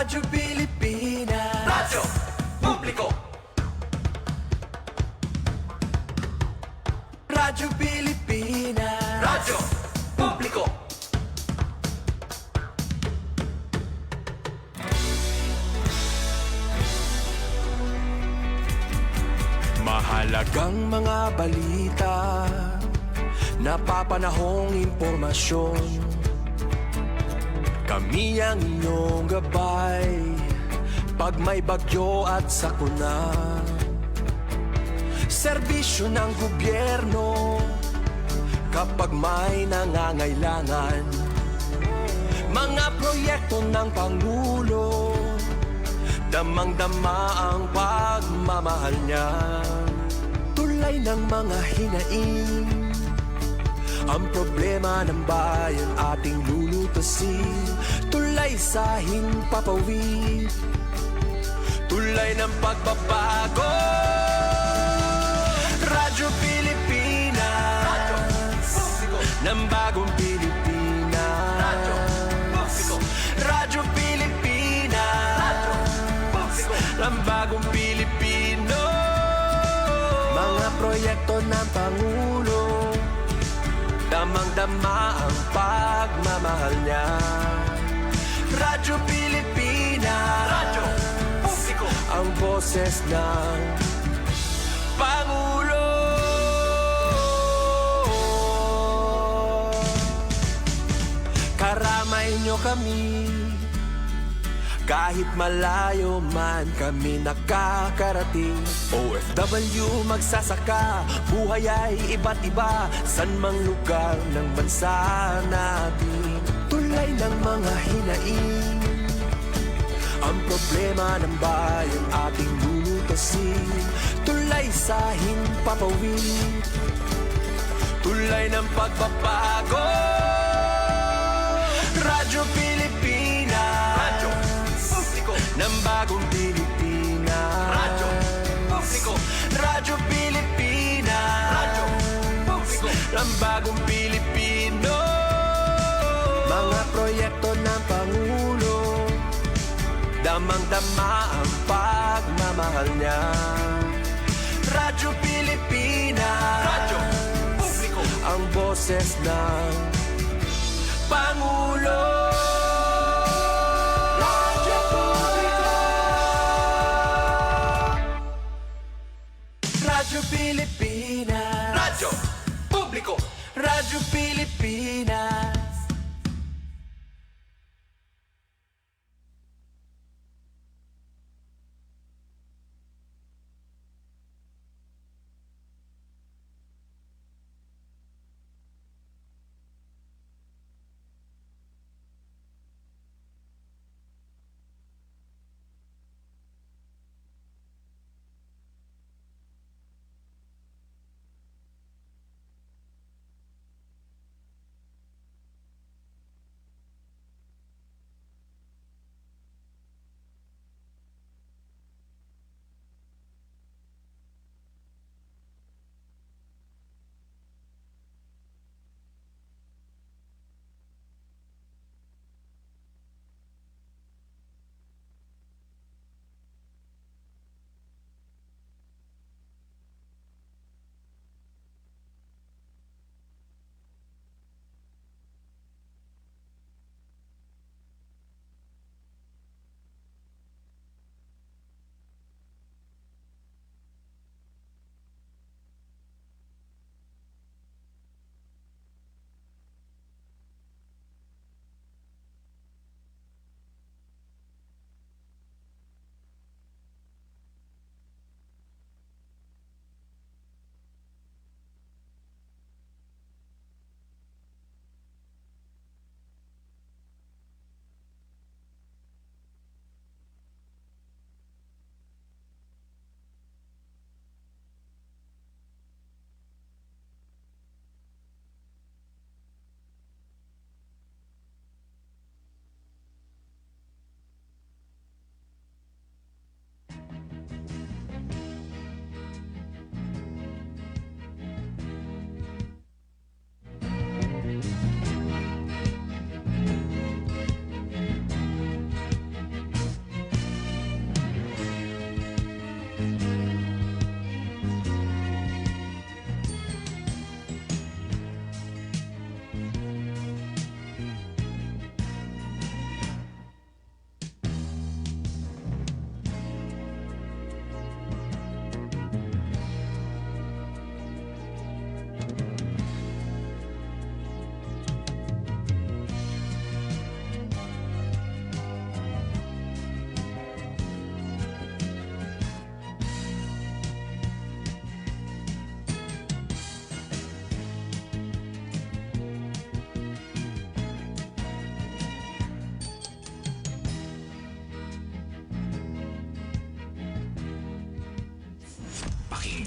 Radyo Pilipinas. Radyo Publiko. Radyo Pilipinas. Radyo Publiko. Mahalagang mga balita, napapanahong impormasyon. Kami ang inyong gabay pag may bagyo at sakuna. Serbisyo ng gobyerno kapag may nangangailangan. Mga proyekto ng Pangulo, damang-dama ang pagmamahal niya. Tulay ng mga hinaing, ang problema ng bayan ating lulutasin. Tulay sa himpapawid, tulay ng pagbabago. Radyo Pilipinas, Radyo Publiko. ng bagong Pilipinas. Radyo Publiko. Radyo Pilipinas, Radyo Publiko. ng bagong Pilipino. Mga proyekto ng Pangulo, damang-dama ang pagmamahal niya. Radyo Pilipinas, Radyo Publiko. ang boses ng Pangulo. Karamay nyo kami, kahit malayo man kami nakakarating. OFW magsasaka, buhay ay iba't iba, san mang lugar ng bansa natin. Tulay ng mga hinaing, ang problema ng bayan ating lulutasin. Tulay sa himpapawid, tulay ng pagbabago. Radyo Pilipinas, Radyo Publiko. ng bagong Pilipinas. Radyo Publiko. Radyo Pilipinas, Radyo Publiko. ng bagong Pilipino. Mga proyekto ng Pangulo, damang-dama ang pagmamahal niya. Radyo Pilipinas, Radyo Publiko. ang boses ng Pangulo. Radyo Publiko. Radyo Pilipinas, Radyo Publiko. Radyo Pilipinas.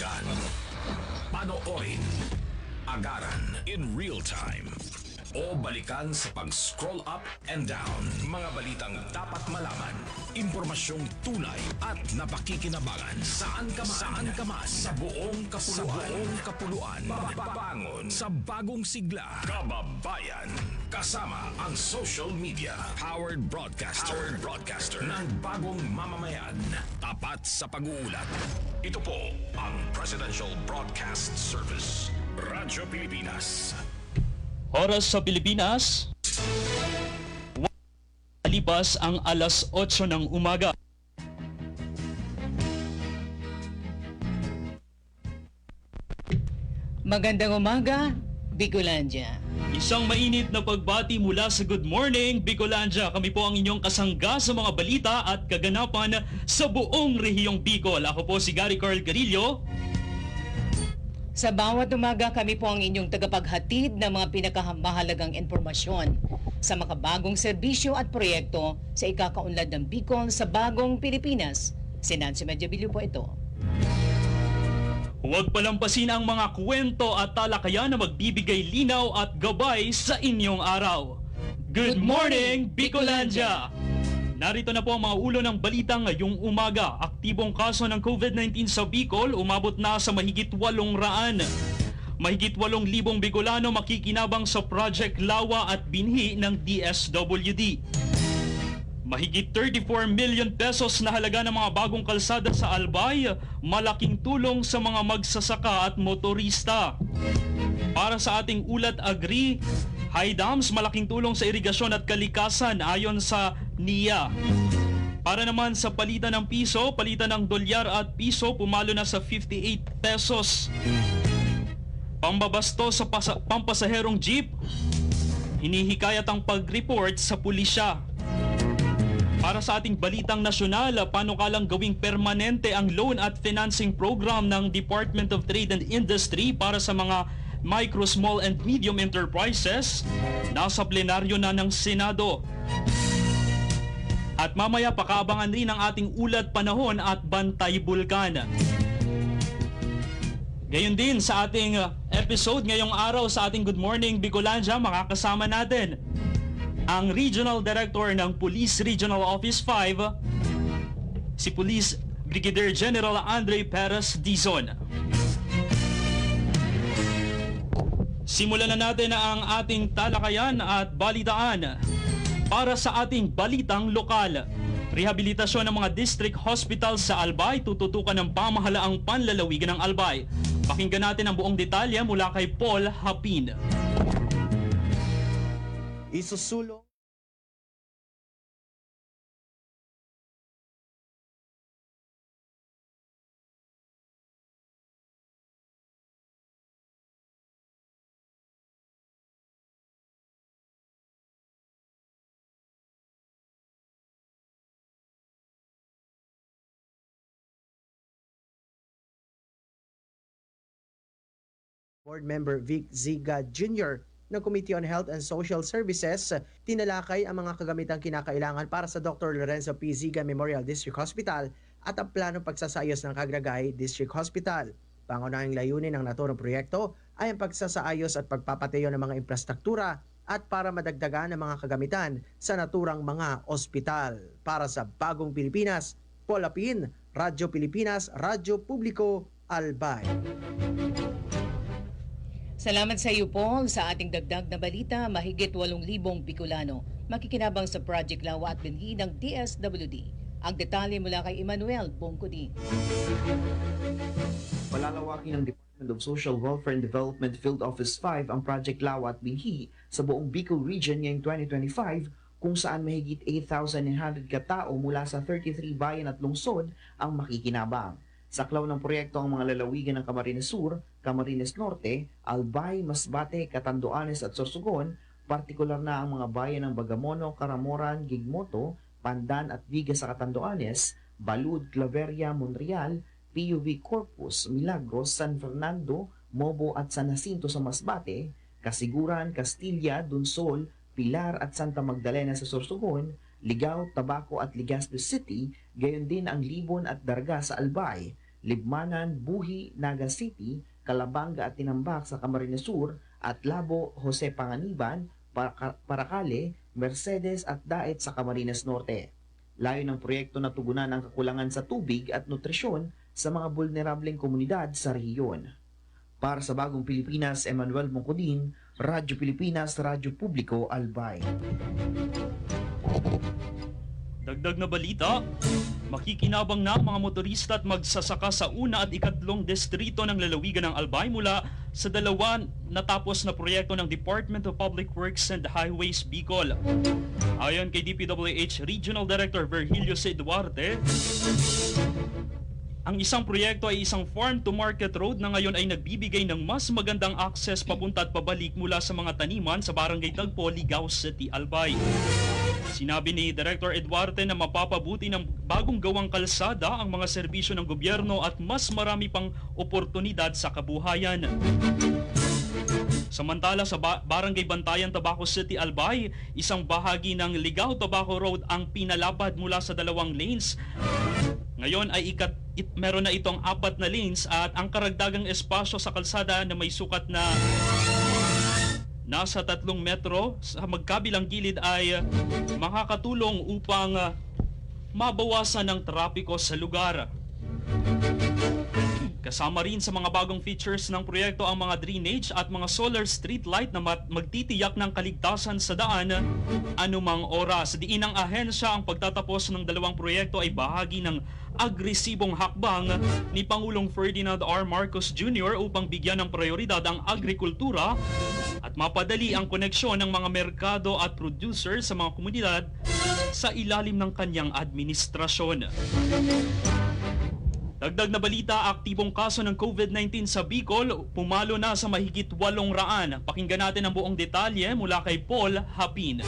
pakinggan, panoorin, agaran in real time, o balikan sa pag-scroll up and down. Mga balitang dapat malaman, impormasyong tunay at napakikinabangan. Saan ka man, sa buong kapuluan. Bangon sa bagong sigla. Kababayan. Kasama ang social media. Powered broadcaster ng bagong mamamayan. Tapat sa pag-uulat. Ito po ang Presidential Broadcast Service. Radyo Pilipinas. Oras sa Pilipinas, lipas ang alas 8 ng umaga. Magandang umaga, Bicolandia. Isang mainit na pagbati mula sa Good Morning, Bicolandia. Kami po ang inyong kasangga sa mga balita at kaganapan sa buong rehiyong Bicol. Ako po si Gary Carl Garillo. Sa bawat umaga, kami po ang inyong tagapaghatid ng mga pinakamahalagang impormasyon sa makabagong serbisyo at proyekto sa ikakaunlad ng Bicol sa bagong Pilipinas. Si Nancy Medjabilio po ito. Huwag palampasin ang mga kwento at talakayan na magbibigay linaw at gabay sa inyong araw. Good morning, Bicolandia! Narito na po ang mga ulo ng balita ngayong umaga. Aktibong kaso ng COVID-19 sa Bicol umabot na sa mahigit 800. Mahigit 8,000 Bicolano makikinabang sa Project Lawa at binhi ng DSWD. Mahigit 34 million pesos na halaga ng mga bagong kalsada sa Albay, malaking tulong sa mga magsasaka at motorista. Para sa ating ulat agri, high dams malaking tulong sa irigasyon at kalikasan ayon sa NIA. Para naman sa palitan ng piso, palitan ng dolyar at piso pumalo na sa 58 pesos. Pambabasto sa pampasaherong jeep, hinihikayat ang pag-report sa pulisya. Para sa ating balitang nasyonal, panukalang gawing permanente ang loan at financing program ng Department of Trade and Industry para sa mga micro, small and medium enterprises. Nasa plenaryo na ng Senado. At mamaya pakaabangan rin ang ating ulat panahon at bantay bulkan. Gayon din sa ating episode ngayong araw sa ating Good Morning Bicolandia, makakasama natin ang Regional Director ng Police Regional Office 5, si Police Brigadier General Andre Perez Dizon. Simulan na natin ang ating talakayan at balitaan. Para sa ating balitang lokal, rehabilitasyon ng mga district hospitals sa Albay, tututukan ng pamahalaang panlalawigan ng Albay. Pakinggan natin ang buong detalye mula kay Paul Hapin. Isusulong Board Member Vic Ziga Jr. ng Committee on Health and Social Services, tinalakay ang mga kagamitang kinakailangan para sa Dr. Lorenzo P. Ziga Memorial District Hospital at ang planong pagsasayos ng Cagragay District Hospital. Pangunahing layunin ng naturang proyekto ay ang pagsasaayos at pagpapatayo ng mga infrastruktura at para madagdagan ang mga kagamitan sa naturang mga ospital. Para sa Bagong Pilipinas, Paul Apin, Radyo Pilipinas, Radyo Publiko, Albay. Salamat sa iyo, Paul. Sa ating dagdag na balita, mahigit 8,000 Bicolano makikinabang sa Project Lawa at binhi ng DSWD. Ang detalye mula kay Emmanuel Bongkodi. Palalawakin ng Department of Social Welfare and Development Field Office 5 ang Project Lawa at binhi sa buong Bicol Region ngayong 2025, kung saan mahigit 8,900 katao mula sa 33 bayan at lungsod ang makikinabang. Saklaw ng proyekto ang mga lalawigan ng Camarines Sur, Camarines Norte, Albay, Masbate, Catanduanes at Sorsogon, partikular na ang mga bayan ng Bagamono, Caramoran, Gigmoto, Pandan at Vigas sa Catanduanes, Balud, Claveria, Monreal, PUV Corpus, Milagros, San Fernando, Mobo at San Jacinto sa Masbate, Kasiguran, Castilla, Dunsol, Pilar at Santa Magdalena sa Sorsogon, Ligao, Tabaco at Legazpi City, gayon din ang Libon at Darga sa Albay. Libmanan, Buhi, Naga City, Calabanga at Tinambak sa Camarines Sur at Labo, Jose Panganiban, Paracale, Mercedes at Daet sa Camarines Norte. Layo ng proyekto na tugunan ang kakulangan sa tubig at nutrisyon sa mga vulnerableng komunidad sa rehiyon. Para sa Bagong Pilipinas, Emmanuel Mongkodin, Radyo Pilipinas, Radyo Publiko, Albay. Dagdag na balita, makikinabang na ang mga motorista at magsasaka sa una at ikatlong distrito ng lalawigan ng Albay mula sa dalawa natapos na proyekto ng Department of Public Works and Highways Bicol. Ayon kay DPWH Regional Director Virgilio C. Duarte, ang isang proyekto ay isang farm-to-market road na ngayon ay nagbibigay ng mas magandang access papunta at pabalik mula sa mga taniman sa Barangay Tagpo, Ligao City, Albay. Sinabi ni Director Eduarte na mapapabuti ng bagong gawang kalsada ang mga serbisyo ng gobyerno at mas marami pang oportunidad sa kabuhayan. Samantala sa Barangay Bantayan, Tabaco City, Albay, isang bahagi ng Ligao Tabaco Road ang pinalapad mula sa 2 lanes. Ngayon ay meron na itong 4 na lanes at ang karagdagang espasyo sa kalsada na may sukat na nasa 3 metro sa magkabilang gilid ay makakatulong upang mabawasan ng trapiko sa lugar. Kasama rin sa mga bagong features ng proyekto ang mga drainage at mga solar street light na magtitiyak ng kaligtasan sa daan anumang oras. Diin ng ahensya ang pagtatapos ng 2 proyekto ay bahagi ng agresibong hakbang ni Pangulong Ferdinand R. Marcos Jr. upang bigyan ng prioridad ang agrikultura at mapadali ang koneksyon ng mga merkado at producer sa mga komunidad sa ilalim ng kanyang administrasyon. Dagdag na balita, aktibong kaso ng COVID-19 sa Bicol, pumalo na sa mahigit 800. Pakinggan natin ang buong detalye mula kay Paul Hapin.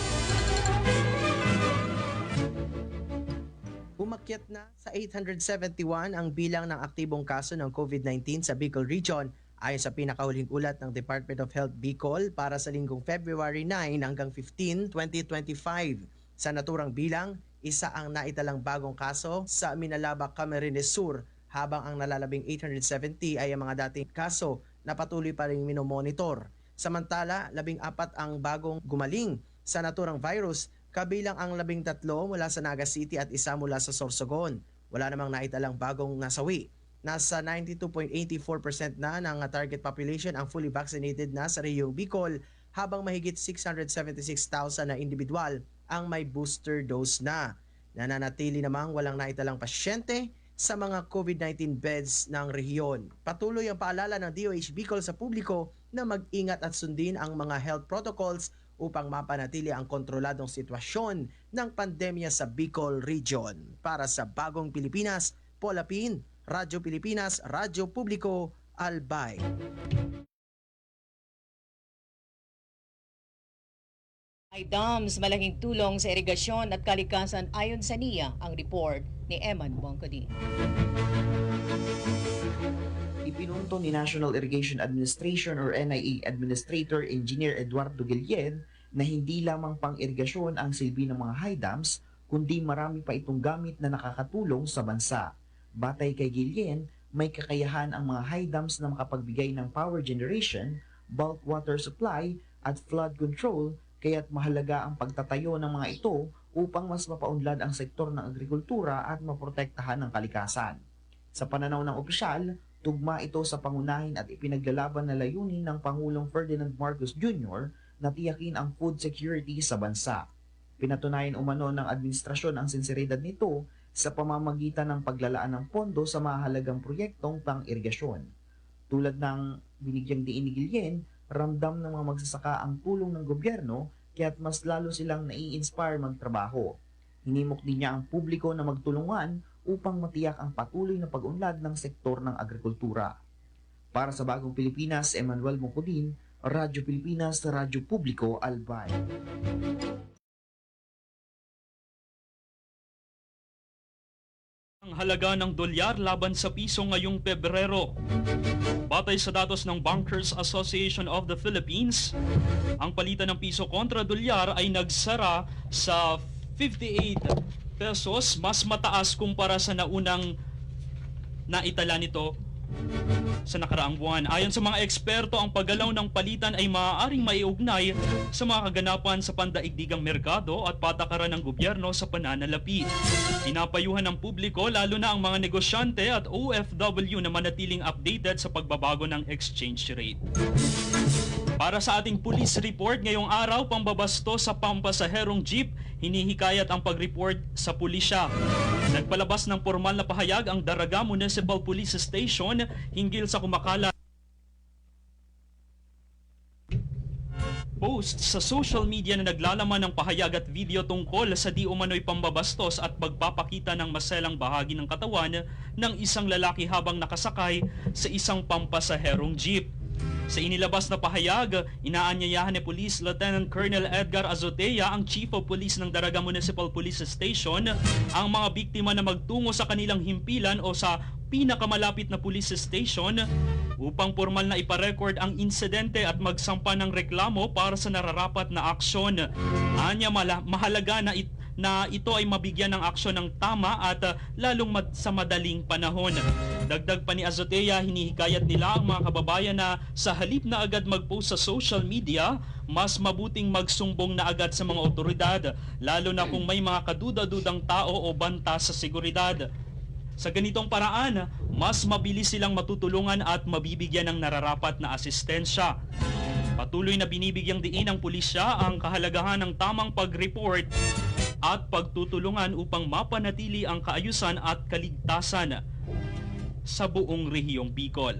Umakyat na sa 871 ang bilang ng aktibong kaso ng COVID-19 sa Bicol Region ayon sa pinakahuling ulat ng Department of Health Bicol para sa linggong February 9 hanggang 15, 2025. Sa naturang bilang, isa ang naitalang bagong kaso sa Minalaba, Camarines Sur, habang ang nalalabing 870 ay ang mga dating kaso na patuloy pa rin minomonitor. Samantala, 14 ang bagong gumaling sa naturang virus, kabilang ang 13 mula sa Naga City at isa mula sa Sorsogon. Wala namang naitalang bagong nasawi. Nasa 92.84% na ng target population ang fully vaccinated na sa rehiyong Bicol, habang mahigit 676,000 na individual ang may booster dose na. Nananatili namang walang naitalang pasyente sa mga COVID-19 beds ng rehiyon. Patuloy ang paalala ng DOH Bicol sa publiko na mag-ingat at sundin ang mga health protocols upang mapanatili ang kontroladong sitwasyon ng pandemya sa Bicol Region. Para sa Bagong Pilipinas, Paul Apin, Radyo Pilipinas, Radyo Publiko, Albay. Ay dams, malaking tulong sa irigasyon at kalikasan ayon sa NIA, ang report ni Eman Mongkodin. Ipinunto ni National Irrigation Administration or NIA Administrator Engineer Eduardo Guillen na hindi lamang pang-irigasyon ang silbi ng mga high dams, kundi marami pa itong gamit na nakakatulong sa bansa. Batay kay Guillen, may kakayahan ang mga high dams na makapagbigay ng power generation, bulk water supply at flood control, kaya't mahalaga ang pagtatayo ng mga ito upang mas mapaunlad ang sektor ng agrikultura at maprotektahan ng kalikasan. Sa pananaw ng opisyal, tugma ito sa pangunahin at ipinaglalaban na layunin ng Pangulong Ferdinand Marcos Jr. na tiyakin ang food security sa bansa. Pinatunayan umano ng administrasyon ang sinseridad nito sa pamamagitan ng paglalaan ng pondo sa mahalagang proyektong pang-irigasyon. Tulad ng binigyang diin ni Guillen, ramdam ng mga magsasaka ang tulong ng gobyerno kaya't mas lalo silang nai-inspire magtrabaho. Hinimok din niya ang publiko na magtulungan upang matiyak ang patuloy na pag-unlad ng sektor ng agrikultura. Para sa Bagong Pilipinas, Emmanuel Mongkodin, Radyo Pilipinas, Radyo Publiko, Albay. Ang halaga ng dolyar laban sa piso ngayong Pebrero. Batay sa datos ng Bankers Association of the Philippines, ang palitan ng piso kontra dolyar ay nagsara sa 58 pesos, mas mataas kumpara sa naunang na itala nito sa nakaraang buwan. Ayon sa mga eksperto, ang paggalaw ng palitan ay maaaring maiugnay sa mga kaganapan sa pandaigdigang merkado at patakaran ng gobyerno sa pananalapi. Pinapayuhan ng publiko, lalo na ang mga negosyante at OFW, na manatiling updated sa pagbabago ng exchange rate. Para sa ating police report ngayong araw, pambabasto sa pampasaherong jeep, hinihikayat ang pag-report sa pulisya. Nagpalabas ng formal na pahayag ang Daraga Municipal Police Station hinggil sa kumakalat post sa social media na naglalaman ng pahayag at video tungkol sa di umano'y pambabastos at pagpapakita ng maselang bahagi ng katawan ng isang lalaki habang nakasakay sa isang pampasaherong jeep. Sa inilabas na pahayag, inaanyayahan ni Police Lieutenant Colonel Edgar Azotea, ang Chief of Police ng Daraga Municipal Police Station, ang mga biktima na magtungo sa kanilang himpilan o sa pinakamalapit na police station upang formal na iparecord ang insidente at magsampa ng reklamo para sa nararapat na aksyon. Anya mahalaga na ito ay mabigyan ng aksyon ng tama at lalong sa madaling panahon. Dagdag pa ni Azotea, hinihikayat nila ang mga kababayan na sa halip na agad mag-post sa social media, mas mabuting magsumbong na agad sa mga otoridad, lalo na kung may mga kaduda-dudang tao o banta sa seguridad. Sa ganitong paraan, mas mabilis silang matutulungan at mabibigyan ng nararapat na asistensya. Patuloy na binibigyang diin ng pulisya ang kahalagahan ng tamang pag-report at pagtutulungan upang mapanatili ang kaayusan at kaligtasan sa buong rehiyong Bicol.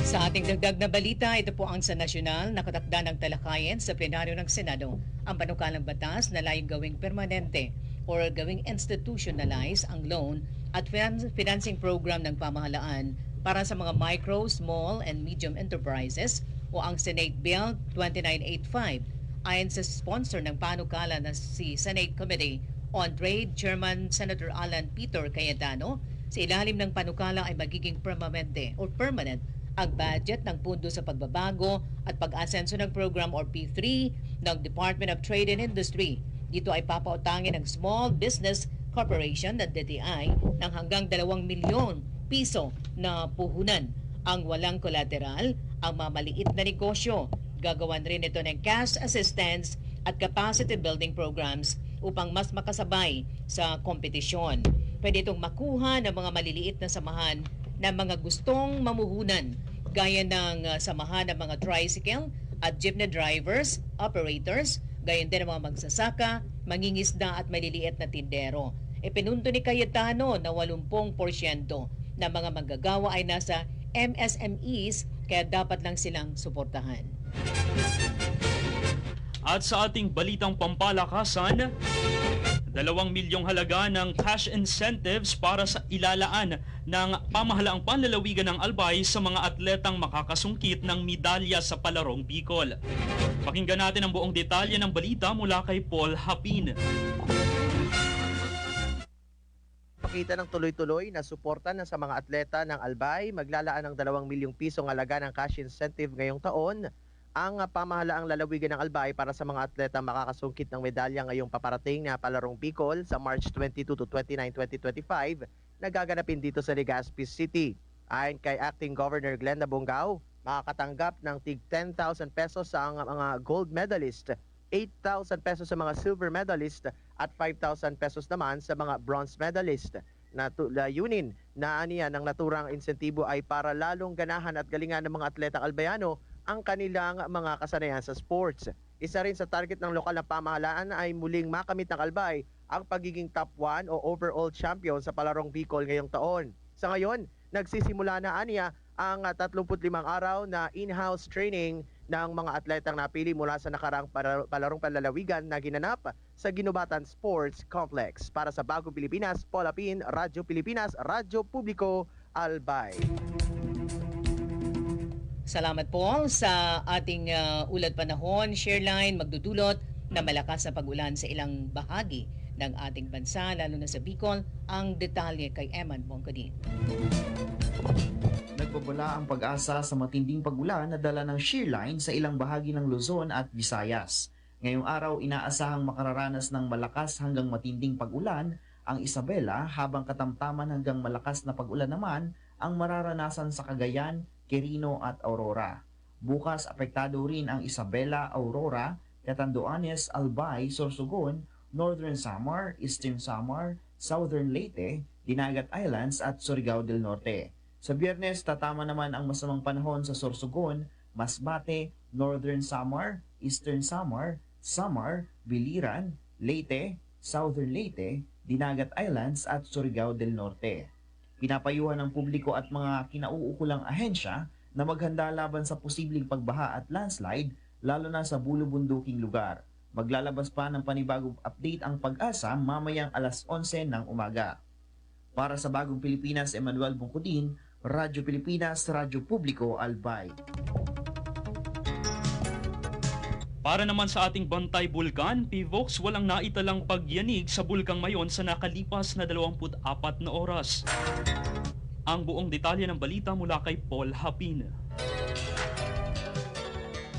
Sa ating dagdag na balita, ito po ang sa nasyonal, nakatakda ng talakayan sa plenaryo ng Senado ang panukalang batas na layong gawing permanente or gawing institutionalize ang loan at financing program ng pamahalaan para sa mga micro, small, and medium enterprises o ang Senate Bill 2985. Ayon sa sponsor ng panukala na si Senate Committee on Trade Chairman Senator Alan Peter Cayetano, sa ilalim ng panukala ay magiging permanente or permanent ang budget ng Pundo sa Pagbabago at Pag-asenso ng Program or P3 ng Department of Trade and Industry. Dito ay papautangin ng Small Business Corporation na DTI ng hanggang 2 milyon piso na puhunan. Ang walang collateral, ang mamaliit na negosyo. Gagawan rin ito ng cash assistance at capacity building programs upang mas makasabay sa kompetisyon. Pwede itong makuha ng mga maliliit na samahan ng mga gustong mamuhunan gaya ng samahan ng mga tricycle at jeepney drivers, operators, gayon din ng mga magsasaka, mangingisda at maliliit na tindero. Ipinunto ni Cayetano na 80% ng mga manggagawa ay nasa MSMEs kaya dapat lang silang suportahan. At sa ating balitang pampalakasan, 2 milyong halaga ng cash incentives para sa ilalaan ng pamahalaang panlalawigan ng Albay sa mga atletang makakasungkit ng medalya sa Palarong Bicol. Pakinggan natin ang buong detalye ng balita mula kay Paul Hapin. Pakita ng tuloy-tuloy na suporta sa mga atleta ng Albay, maglalaan ng 2 milyong pisong halaga ng cash incentive ngayong taon ang pamahalaang lalawigan ng Albay para sa mga atleta makakasungkit ng medalya ngayong paparating na Palarong Bicol sa March 22 to 29, 2025 na gaganapin dito sa Legazpi City. Ayon kay Acting Governor Glenda Bongao, makakatanggap ng tig 10,000 pesos sa mga gold medalist, 8,000 pesos sa mga silver medalist at 5,000 pesos naman sa mga bronze medalist. Layunin na aniya ng naturang insentibo ay para lalong ganahan at galingan ng mga atletang albayano ang kanilang mga kasanayan sa sports. Isa rin sa target ng lokal na pamahalaan ay muling makamit ng Albay ang pagiging top 1 o overall champion sa Palarong Bicol ngayong taon. Sa ngayon, nagsisimula na aniya ang 35 araw na in-house training ng mga atletang napili mula sa nakarang Palarong Panlalawigan na ginanap sa Ginubatan Sports Complex. Para sa Bagong Pilipinas, Paul Apin, Radyo Pilipinas, Radyo Publiko, Albay. Salamat po sa ating ulat panahon. Shareline magdudulot na malakas na pag-ulan sa ilang bahagi ng ating bansa, lalo na sa Bicol. Ang detalye kay Eman Bongkadi. Nagbabala ang pag-asa sa matinding pag-ulan na dala ng shear line sa ilang bahagi ng Luzon at Visayas. Ngayong araw, inaasahang makararanas ng malakas hanggang matinding pag-ulan ang Isabela, habang katamtaman hanggang malakas na pag-ulan naman ang mararanasan sa Cagayan, Quirino at Aurora. Bukas apektado rin ang Isabela, Aurora, Catanduanes, Albay, Sorsogon, Northern Samar, Eastern Samar, Southern Leyte, Dinagat Islands at Surigao del Norte. Sa Biyernes, tatama naman ang masamang panahon sa Sorsogon, Masbate, Northern Samar, Eastern Samar, Samar, Biliran, Leyte, Southern Leyte, Dinagat Islands at Surigao del Norte. Pinapayuhan ng publiko at mga kinauukulang ahensya na maghanda laban sa posibleng pagbaha at landslide lalo na sa bulubunduking lugar. Maglalabas pa ng panibagong update ang Pag-asa mamayang alas 11 ng umaga. Para sa Bagong Pilipinas, Emmanuel Bungkudin, Radyo Pilipinas, Radyo Publiko, Albay. Para naman sa ating Bantay Bulkan, PVOX walang naitalang pagyanig sa Bulkang Mayon sa nakalipas na 24 na oras. Ang buong detalye ng balita mula kay Paul Hapin.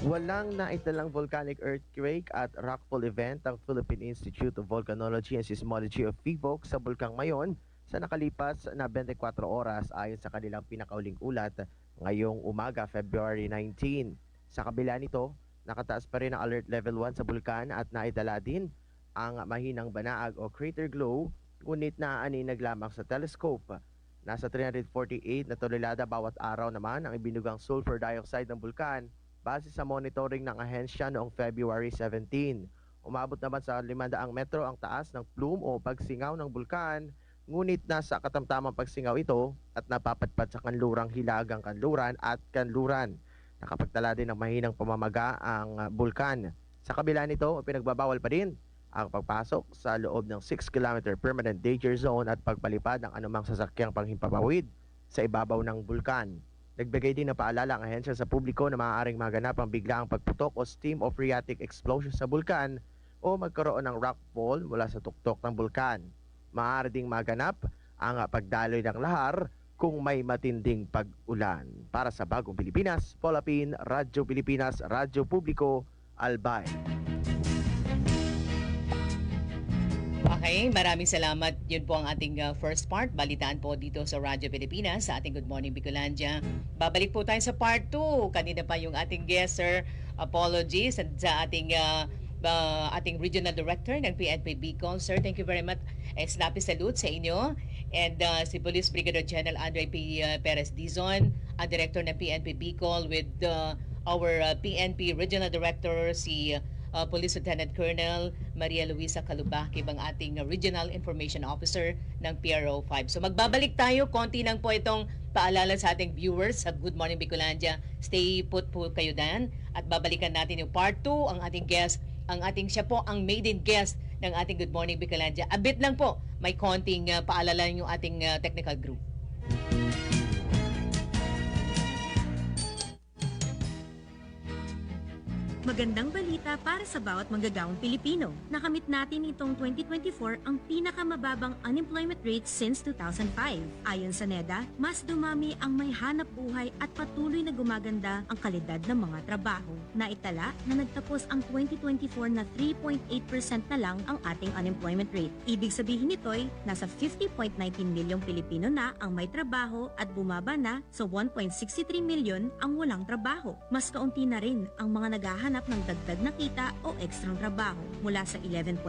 Walang naitalang volcanic earthquake at rockfall event ang Philippine Institute of Volcanology and Seismology of PVOX sa Bulkang Mayon sa nakalipas na 24 oras ayon sa kanilang pinakauling ulat ngayong umaga, February 19. Sa kabila nito, nakataas pa rin ang alert level 1 sa bulkan at naidala din ang mahinang banaag o crater glow, ngunit naaaninag lamang sa telescope. Nasa 348 na tonelada bawat araw naman ang ibinugang sulfur dioxide ng bulkan base sa monitoring ng ahensya noong February 17. Umabot naman sa 500 metro ang taas ng plume o pagsingaw ng bulkan, ngunit nasa katamtamang pagsingaw ito at napapadpad sa kanlurang hilagang kanluran at kanluran. Nakapagtala din ng mahinang pamamaga ang bulkan. Sa kabila nito, pinagbabawal pa rin ang pagpasok sa loob ng 6-kilometer permanent danger zone at pagpalipad ng anumang sasakyang panghimpapawid sa ibabaw ng bulkan. Nagbigay din ng paalala ang ahensya sa publiko na maaaring maganap ang biglaang pagputok o steam o phreatic explosion sa bulkan o magkaroon ng rockfall mula sa tuktok ng bulkan. Maaari ding maganap ang pagdaloy ng lahar kung may matinding pag-ulan. Para sa Bagong Pilipinas, Paul Hapin, Radyo Pilipinas, Radyo Publiko, Albay. Okay, maraming salamat. Yun po ang ating first part. Balitaan po dito sa Radyo Pilipinas sa ating Good Morning Bicolandia. Babalik po tayo sa part 2. Kanina pa yung ating guest, sir. Apologies sa ating regional director ng PNP Bicol. Sir, thank you very much. Snappy salute sa inyo. And si Police Brigadier General Andre P. Perez Dizon, ang director ng PNP Bicol, with our PNP Regional Director, si Police Lieutenant Colonel Maria Luisa Calubakib, ang ating Regional Information Officer ng PRO 5. So magbabalik tayo, konti lang po itong paalala sa ating viewers sa Good Morning Bicolandia. Stay put po kayo dan at babalikan natin yung part 2, ang ating guest, siya po ang maiden guest ng ating Good Morning Bicolandia. A bit lang po, may konting paalala yung ating technical group. Magandang balita para sa bawat manggagawang Pilipino. Nakamit natin itong 2024 ang pinakamababang unemployment rate since 2005. Ayon sa NEDA, mas dumami ang may hanap buhay at patuloy na gumaganda ang kalidad ng mga trabaho. Naitala na nagtapos ang 2024 na 3.8% na lang ang ating unemployment rate. Ibig sabihin nito'y nasa 50.19 milyong Pilipino na ang may trabaho at bumaba na sa 1.63 milyon ang walang trabaho. Mas kaunti na rin ang mga naghahanap ng dagdag na kita o ekstrang trabaho. Mula sa 11.9%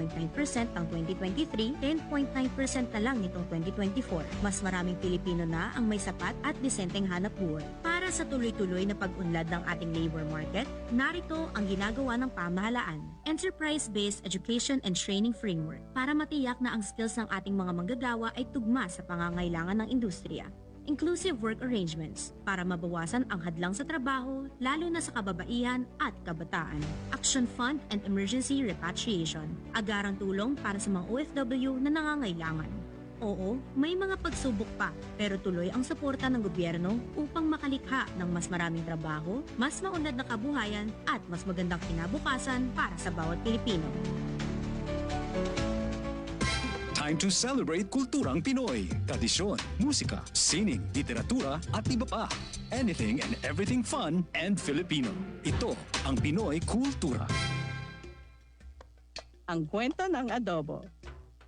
ang 2023, 10.9% na lang nitong 2024. Mas maraming Pilipino na ang may sapat at disenteng hanap buhay. Para sa tuloy-tuloy na pag-unlad ng ating labor market, narito ang ginagawa ng pamahalaan. Enterprise-based Education and Training Framework para matiyak na ang skills ng ating mga manggagawa ay tugma sa pangangailangan ng industriya. Inclusive work arrangements para mabawasan ang hadlang sa trabaho, lalo na sa kababaihan at kabataan. Action Fund and Emergency Repatriation, agarang tulong para sa mga OFW na nangangailangan. Oo, may mga pagsubok pa, pero tuloy ang suporta ng gobyerno upang makalikha ng mas maraming trabaho, mas maunlad na kabuhayan at mas magandang kinabukasan para sa bawat Pilipino. Time to celebrate kulturang Pinoy. Tradisyon, musika, sining, literatura at iba pa. Anything and everything fun and Filipino. Ito ang Pinoy Kultura. Ang kwento ng adobo.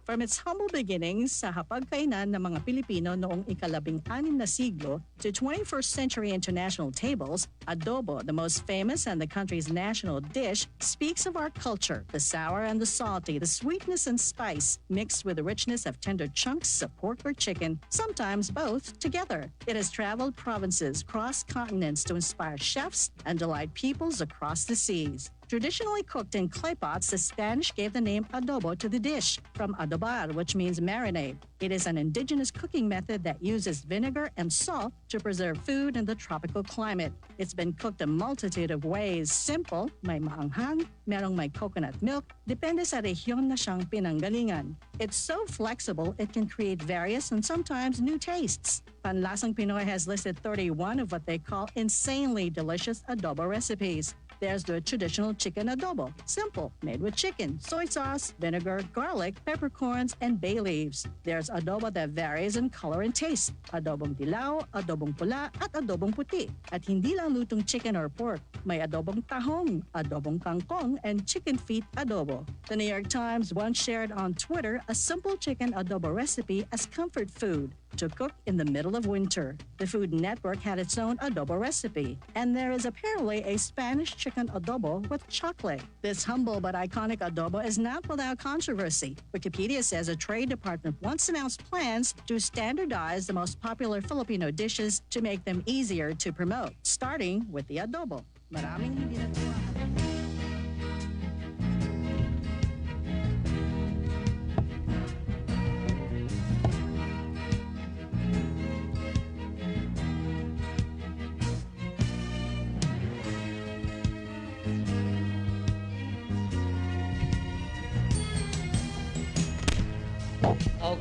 From its humble beginnings sa hapagkainan ng mga Pilipino noong ika-16 na siglo to 21st century international tables, adobo, the most famous and the country's national dish, speaks of our culture, the sour and the salty, the sweetness and spice, mixed with the richness of tender chunks of pork or chicken, sometimes both together. It has traveled provinces, crossed continents to inspire chefs and delight peoples across the seas. Traditionally cooked in clay pots, the Spanish gave the name adobo to the dish, from adobar, which means marinade. It is an indigenous cooking method that uses vinegar and salt to preserve food in the tropical climate. It's been cooked a multitude of ways. Simple, may maanghang, merong may coconut milk, depende sa rehiyon na siyang pinanggalingan. It's so flexible, it can create various and sometimes new tastes. Panlasang Pinoy has listed 31 of what they call insanely delicious adobo recipes. There's the traditional chicken adobo, simple, made with chicken, soy sauce, vinegar, garlic, peppercorns, and bay leaves. There's adobo that varies in color and taste, adobong dilaw, adobong pula, at adobong puti. At hindi lang lutong chicken or pork, may adobong tahong, adobong kangkong, and chicken feet adobo. The New York Times once shared on Twitter a simple chicken adobo recipe as comfort food to cook in the middle of winter. The Food Network had its own adobo recipe, and there is apparently a Spanish chicken adobo with chocolate. This humble but iconic adobo is not without controversy. Wikipedia says a trade department once announced plans to standardize the most popular Filipino dishes to make them easier to promote, starting with the adobo. Maraming hindi natuwa.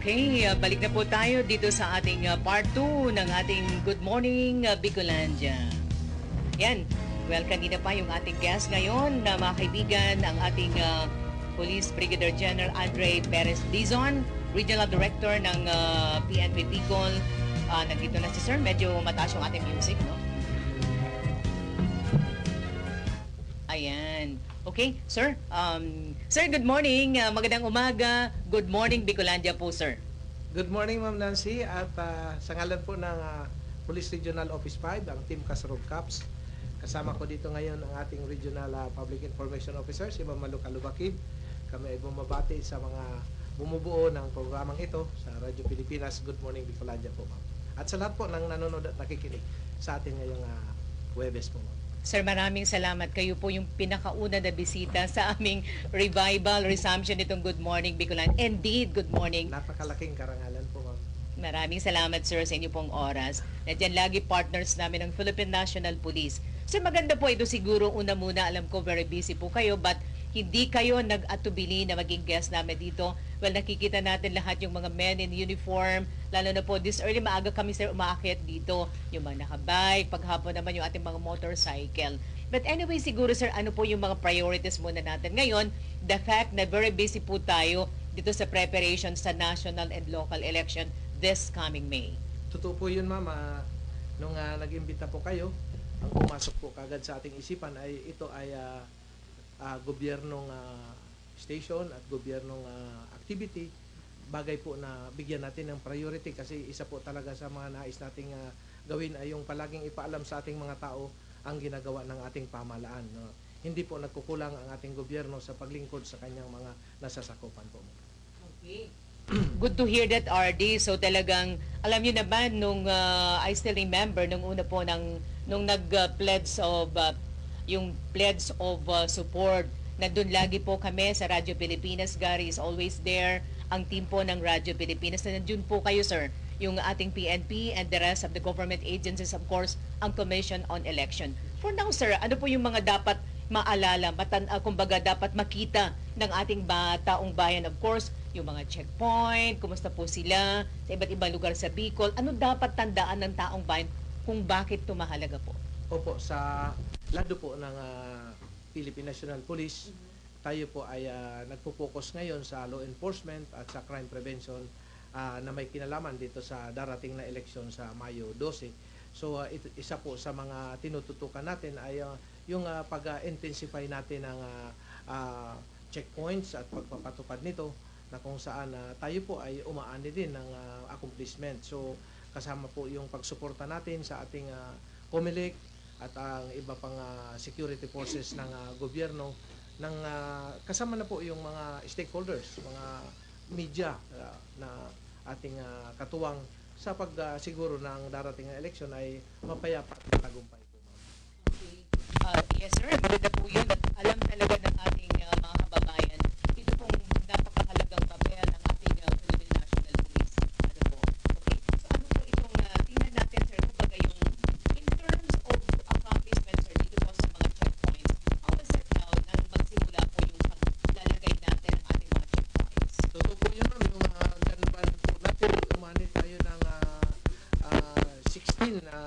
Okay, balik na po tayo dito sa ating part 2 ng ating Good Morning Bicolandia. Yan, well, kanina pa yung ating guest ngayon na mga kaibigan, ang ating Police Brigadier General Andre Perez Dizon, Regional Director ng PNP Bicol. Nandito na si Sir, medyo mataas yung ating music, no? Ayan. Okay, Sir. Sir, good morning. Magandang umaga. Good morning, Bicolandia po, Sir. Good morning, Ma'am Nancy. At sa ngalan po ng Police Regional Office 5, ang Team Kasarog Caps, kasama ko dito ngayon ang ating Regional Public Information Officer, si Ma'am Malu Kalubakib. Kami ay bumabati sa mga bumubuo ng programang ito sa Radyo Pilipinas. Good morning, Bicolandia po, Ma'am. At sa lahat po ng nanonood at nakikinig sa ating ngayong Huwebes po, Ma'am. Sir, maraming salamat. Kayo po yung pinakauna na bisita sa aming revival, resumption nitong Good Morning Bicolan. Indeed, good morning. Napakalaking karangalan po, Ma'am. Maraming salamat, Sir, sa inyo pong oras. Nandiyan lagi partners namin ng Philippine National Police. Sir, maganda po ito siguro. Una muna, alam ko very busy po kayo, but hindi kayo nag-atubili na maging guest namin dito. Well, nakikita natin lahat yung mga men in uniform. Lalo na po, this early, maaga kami, Sir, umaakyat dito. Yung mga nakabike, paghapon naman yung ating mga motorcycle. But anyway, siguro, Sir, ano po yung mga priorities muna natin ngayon? The fact na very busy po tayo dito sa preparation sa national and local election this coming May. Totoo po yun, Ma'am. Nung nag-imbita po kayo, ang pumasok po kagad sa ating isipan ay ito ay gobyernong station at gobyernong activity, bagay po na bigyan natin ng priority kasi isa po talaga sa mga nais nating gawin ay yung palaging ipaalam sa ating mga tao ang ginagawa ng ating pamahalaan. No? Hindi po nagkukulang ang ating gobyerno sa paglingkod sa kanyang mga nasasakupan po. Okay. Good to hear that, RD. So talagang, alam niyo naman, nung I still remember, nung una po, nung nag-pledge of yung pledge of support. Nandun lagi po kami sa Radyo Pilipinas. Gary is always there. Ang team po ng Radyo Pilipinas. Nandun po kayo, Sir. Yung ating PNP and the rest of the government agencies, of course, ang Commission on Election. For now, Sir, ano po yung mga dapat maalala, kumbaga dapat makita ng ating taong bayan? Of course, yung mga checkpoint, kumusta po sila sa iba't ibang lugar sa Bicol. Ano dapat tandaan ng taong bayan kung bakit ito mahalaga po? Opo, sa lado po ng Philippine National Police, tayo po ay nagpo-focus ngayon sa law enforcement at sa crime prevention na may kinalaman dito sa darating na eleksyon sa Mayo 12. So isa po sa mga tinututukan natin ay yung pag-intensify natin ng checkpoints at pagpapatupad nito na kung saan tayo po ay umaani din ng accomplishment. So kasama po yung pagsuporta natin sa ating COMELEC at ang iba pang security forces ng gobyerno ng kasama na po yung mga stakeholders, mga media na ating katuwang sa pagsiguro ng darating na eleksyon ay mapayapa at tagumpay po, ma'am. Yes sir, maganda po yun at alam talaga ng ating mga kababayan, ito pong napakahalagang papel ng ating Philippine National Police. Ano po? Okay. So ano po itong tingnan natin sir, kumbaga yung in terms of accomplishment sir dito po sa mga checkpoints, how is it now nang magsimula po yung paglalagay natin ng ating mga checkpoints? Totoo po yun, ma'am. Yung ganban po natin, umani tayo ng 16 na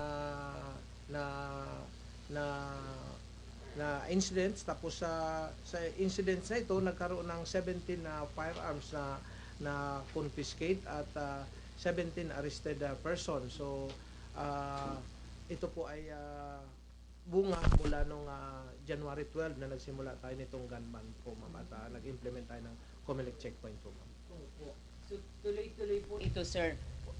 incidents. Tapos sa incidents na ito, nagkaroon ng 17 na firearms na confiscate at 17 arrested person. So, ito po ay bunga mula nung January 12 na nagsimula tayo nitong gunman po, ma'am. At nag-implement tayo ng COMELEC checkpoint po, ma'am. So tuloy-tuloy po ito sir.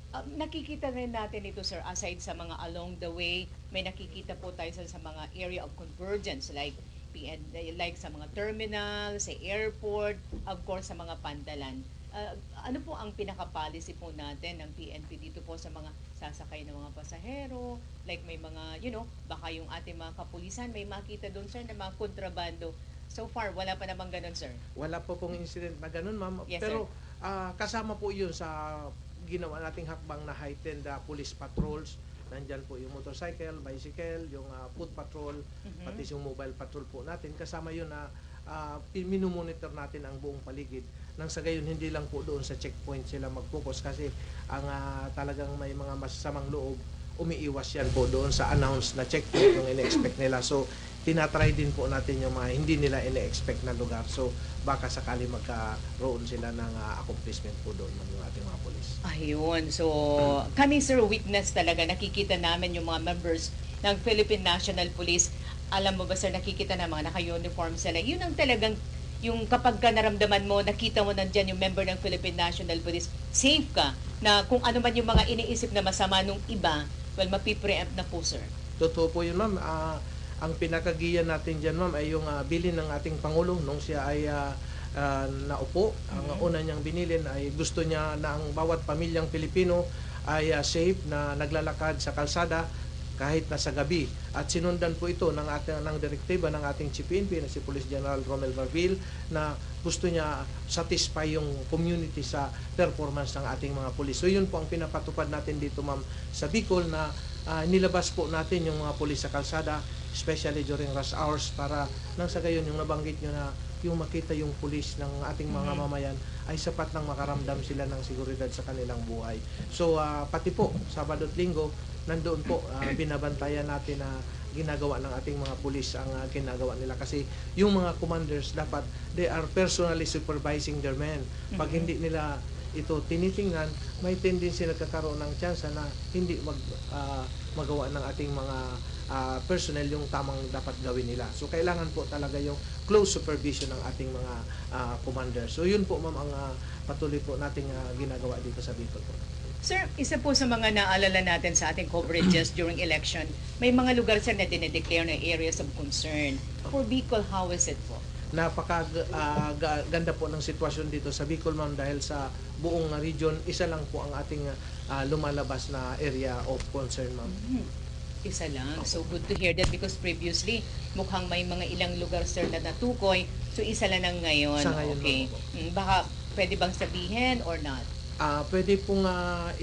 Nakikita rin natin ito sir, aside sa mga along the way, may nakikita po tayo sa mga area of convergence like sa mga terminal, sa airport, of course sa mga pandalan. Ano po ang pinaka-policy po natin ng PNP dito po sa mga sasakay ng mga pasahero? Like may mga, baka yung ating mga kapulisan, may makita doon sir na mga kontrabando. So far, wala pa namang ganun sir. Wala po pong incident na ganun, ma'am. Yes, Pero kasama po yun sa ginawa nating hakbang na heightened police patrols. Nandyan po yung motorcycle, bicycle, yung foot patrol, pati yung mobile patrol po natin. Kasama yun na minumonitor natin ang buong paligid. Nang sa gayon, hindi lang po doon sa checkpoint sila mag-focus kasi ang talagang may mga masasamang loob, umiiwas yan po doon sa announced na checkpoint yung ina-expect nila. So, tinatry din po natin yung mga hindi nila ina-expect na lugar. So, baka sakali magkaroon sila ng accomplishment po doon ng ating mga polis. Ayun. So, kami sir, witness talaga. Nakikita namin yung mga members ng Philippine National Police. Alam mo ba sir, nakikita na mga naka-uniform sila. Yun ang talagang, yung kapag ka naramdaman mo, nakita mo nandyan yung member ng Philippine National Police, safe ka na kung ano man yung mga iniisip na masama nung iba, well, mapipreempt na po sir. Totoo po yun, ma'am. Ang pinakagiyan natin dyan, ma'am, ay yung bilin ng ating Pangulo nung siya ay naupo. Ang una niyang binilin ay gusto niya na ang bawat pamilyang Pilipino ay safe na naglalakad sa kalsada kahit na sa gabi. At sinundan po ito ng direktiba ng ating Chief PNP na si Police General Romel Marvil na gusto niya satisfy yung community sa performance ng ating mga pulis. So yun po ang pinapatupad natin dito, ma'am, sa Bicol na nilabas po natin yung mga pulis sa kalsada, especially during rush hours, para nang sa gayon yung nabanggit nyo na yung makita yung pulis ng ating mga mamayan ay sapat nang makaramdam sila ng seguridad sa kanilang buhay. So pati po Sabado at Linggo nandoon po binabantayan natin na ginagawa ng ating mga pulis ang ginagawa nila kasi yung mga commanders dapat they are personally supervising their men. Pag hindi nila ito tinitingnan, may tendency nagkakaroon ng chance na hindi magawa ng ating mga personnel yung tamang dapat gawin nila. So kailangan po talaga yung close supervision ng ating mga commanders. So yun po, ma'am, ang patuloy po nating ginagawa dito sa Bicol po. Sir, isa po sa mga naalala natin sa ating coverages during election, may mga lugar sir na dinedeclare na areas of concern. For Bicol, how is it po? Napakaganda po ng sitwasyon dito sa Bicol, ma'am, dahil sa buong region, isa lang po ang ating lumalabas na area of concern, ma'am. Isa lang. So good to hear that because previously, mukhang may mga ilang lugar sir na natukoy. So isa lang ang ngayon. Sa ngayon, okay. Baka pwede bang sabihin or not? Pwede pong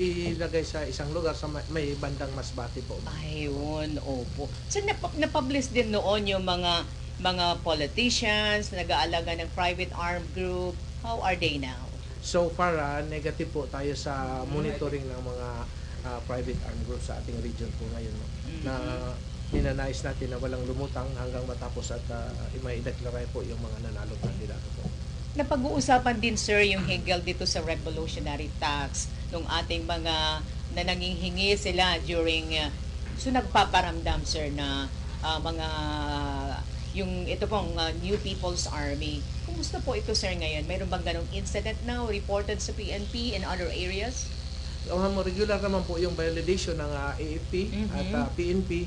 ilagay sa isang lugar sa may bandang Masbate po. Ayun, opo. So na-publish din noon yung mga politicians, nag-aalaga ng private armed group. How are they now? So far, negative po tayo sa monitoring ng mga private armed group sa ating region po ngayon. No? Na ninanais natin na walang lumutang hanggang matapos at may ideklara po yung mga nanalong kandidato po. Napag-uusapan din sir yung higel dito sa revolutionary tax nung ating mga na nanghihingi sila during so nagpaparamdam sir na mga yung ito pong New People's Army. Kumusta po ito, sir, ngayon? Mayroon bang ganong incident now reported sa PNP in other areas? Regular naman po yung validation ng AFP at PNP.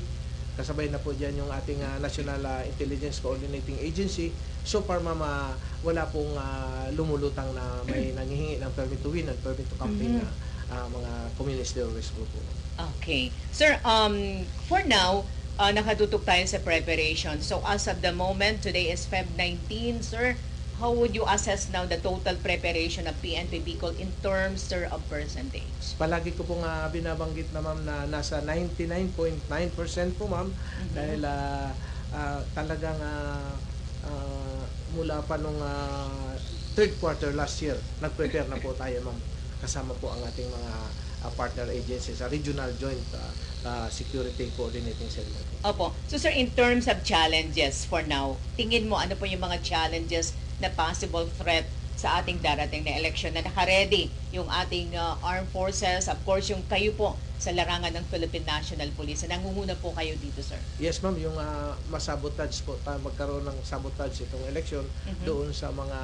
Kasabay na po dyan yung ating National Intelligence Coordinating Agency. So far, ma'am, wala pong lumulutang na may nanghihingi ng permit to win and permit to campaign na mga communist terrorist group po. Okay. Sir, for now, nakatutok tayo sa preparation. So as of the moment, today is Feb 19, sir. How would you assess now the total preparation of PNP Bicol in terms, sir, of percentage? Palagi ko pong binabanggit na ma'am na nasa 99.9% po, ma'am. Dahil talagang mula pa nung third quarter last year, nag-prepare na po tayo, ma'am. Kasama po ang ating mga partner agencies, regional joint security coordinating cell. Opo. So sir, in terms of challenges for now, tingin mo ano po yung mga challenges na possible threat sa ating darating na election na naka-ready yung ating armed forces, of course yung kayo po sa larangan ng Philippine National Police. Nangunguna po kayo dito, sir. Yes, ma'am, yung masabotage po, magkaroon ng sabotage itong election doon sa mga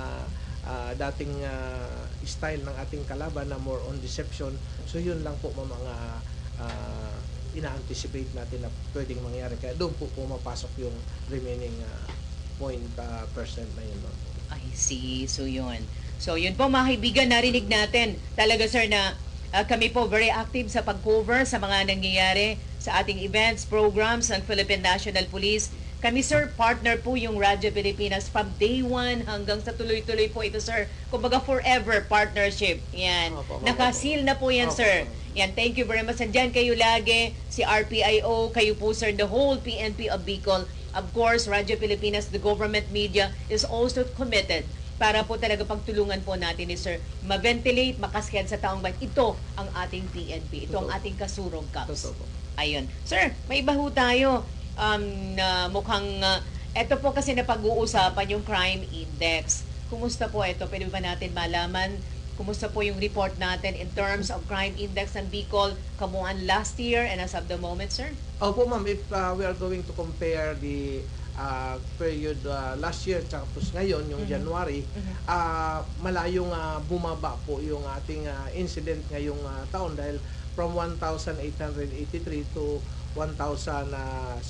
dating style ng ating kalaban na more on deception. So yun lang po mga ina-anticipate natin na pwedeng mangyari. Kaya doon po pumapasok yung remaining 0.% na yun, ma'am. I see. So yun. So yun po mga kaibigan, narinig natin talaga, sir, na kami po very active sa pag-cover sa mga nangyayari sa ating events, programs ng Philippine National Police. Kami, sir, partner po yung Radyo Pilipinas from day one hanggang sa tuloy-tuloy po ito, sir. Kumbaga forever partnership. Yan. Nakasil na po yan, sir. Yan, thank you very much. Andyan kayo lagi, si RPIO, kayo po, sir, the whole PNP of Bicol. Of course, Radyo Pilipinas, the government media is also committed para po talaga pagtulungan po natin ni Sir ma-ventilate, makasken sa taong bayan. Ito ang ating PNP. Ito ang ating kasurog cups. Ayun. Sir, may iba ho tayo na mukhang ito po kasi napag-uusapan yung crime index. Kumusta po ito? Pwede ba natin malaman? Kumusta po yung report natin in terms of crime index ng Bicol kamuan last year and as of the moment, sir? Opo, ma'am, if we are going to compare the period last year tapos ngayon, yung January, malayong bumaba po yung ating incident ngayong taon dahil from 1,883 to 1,636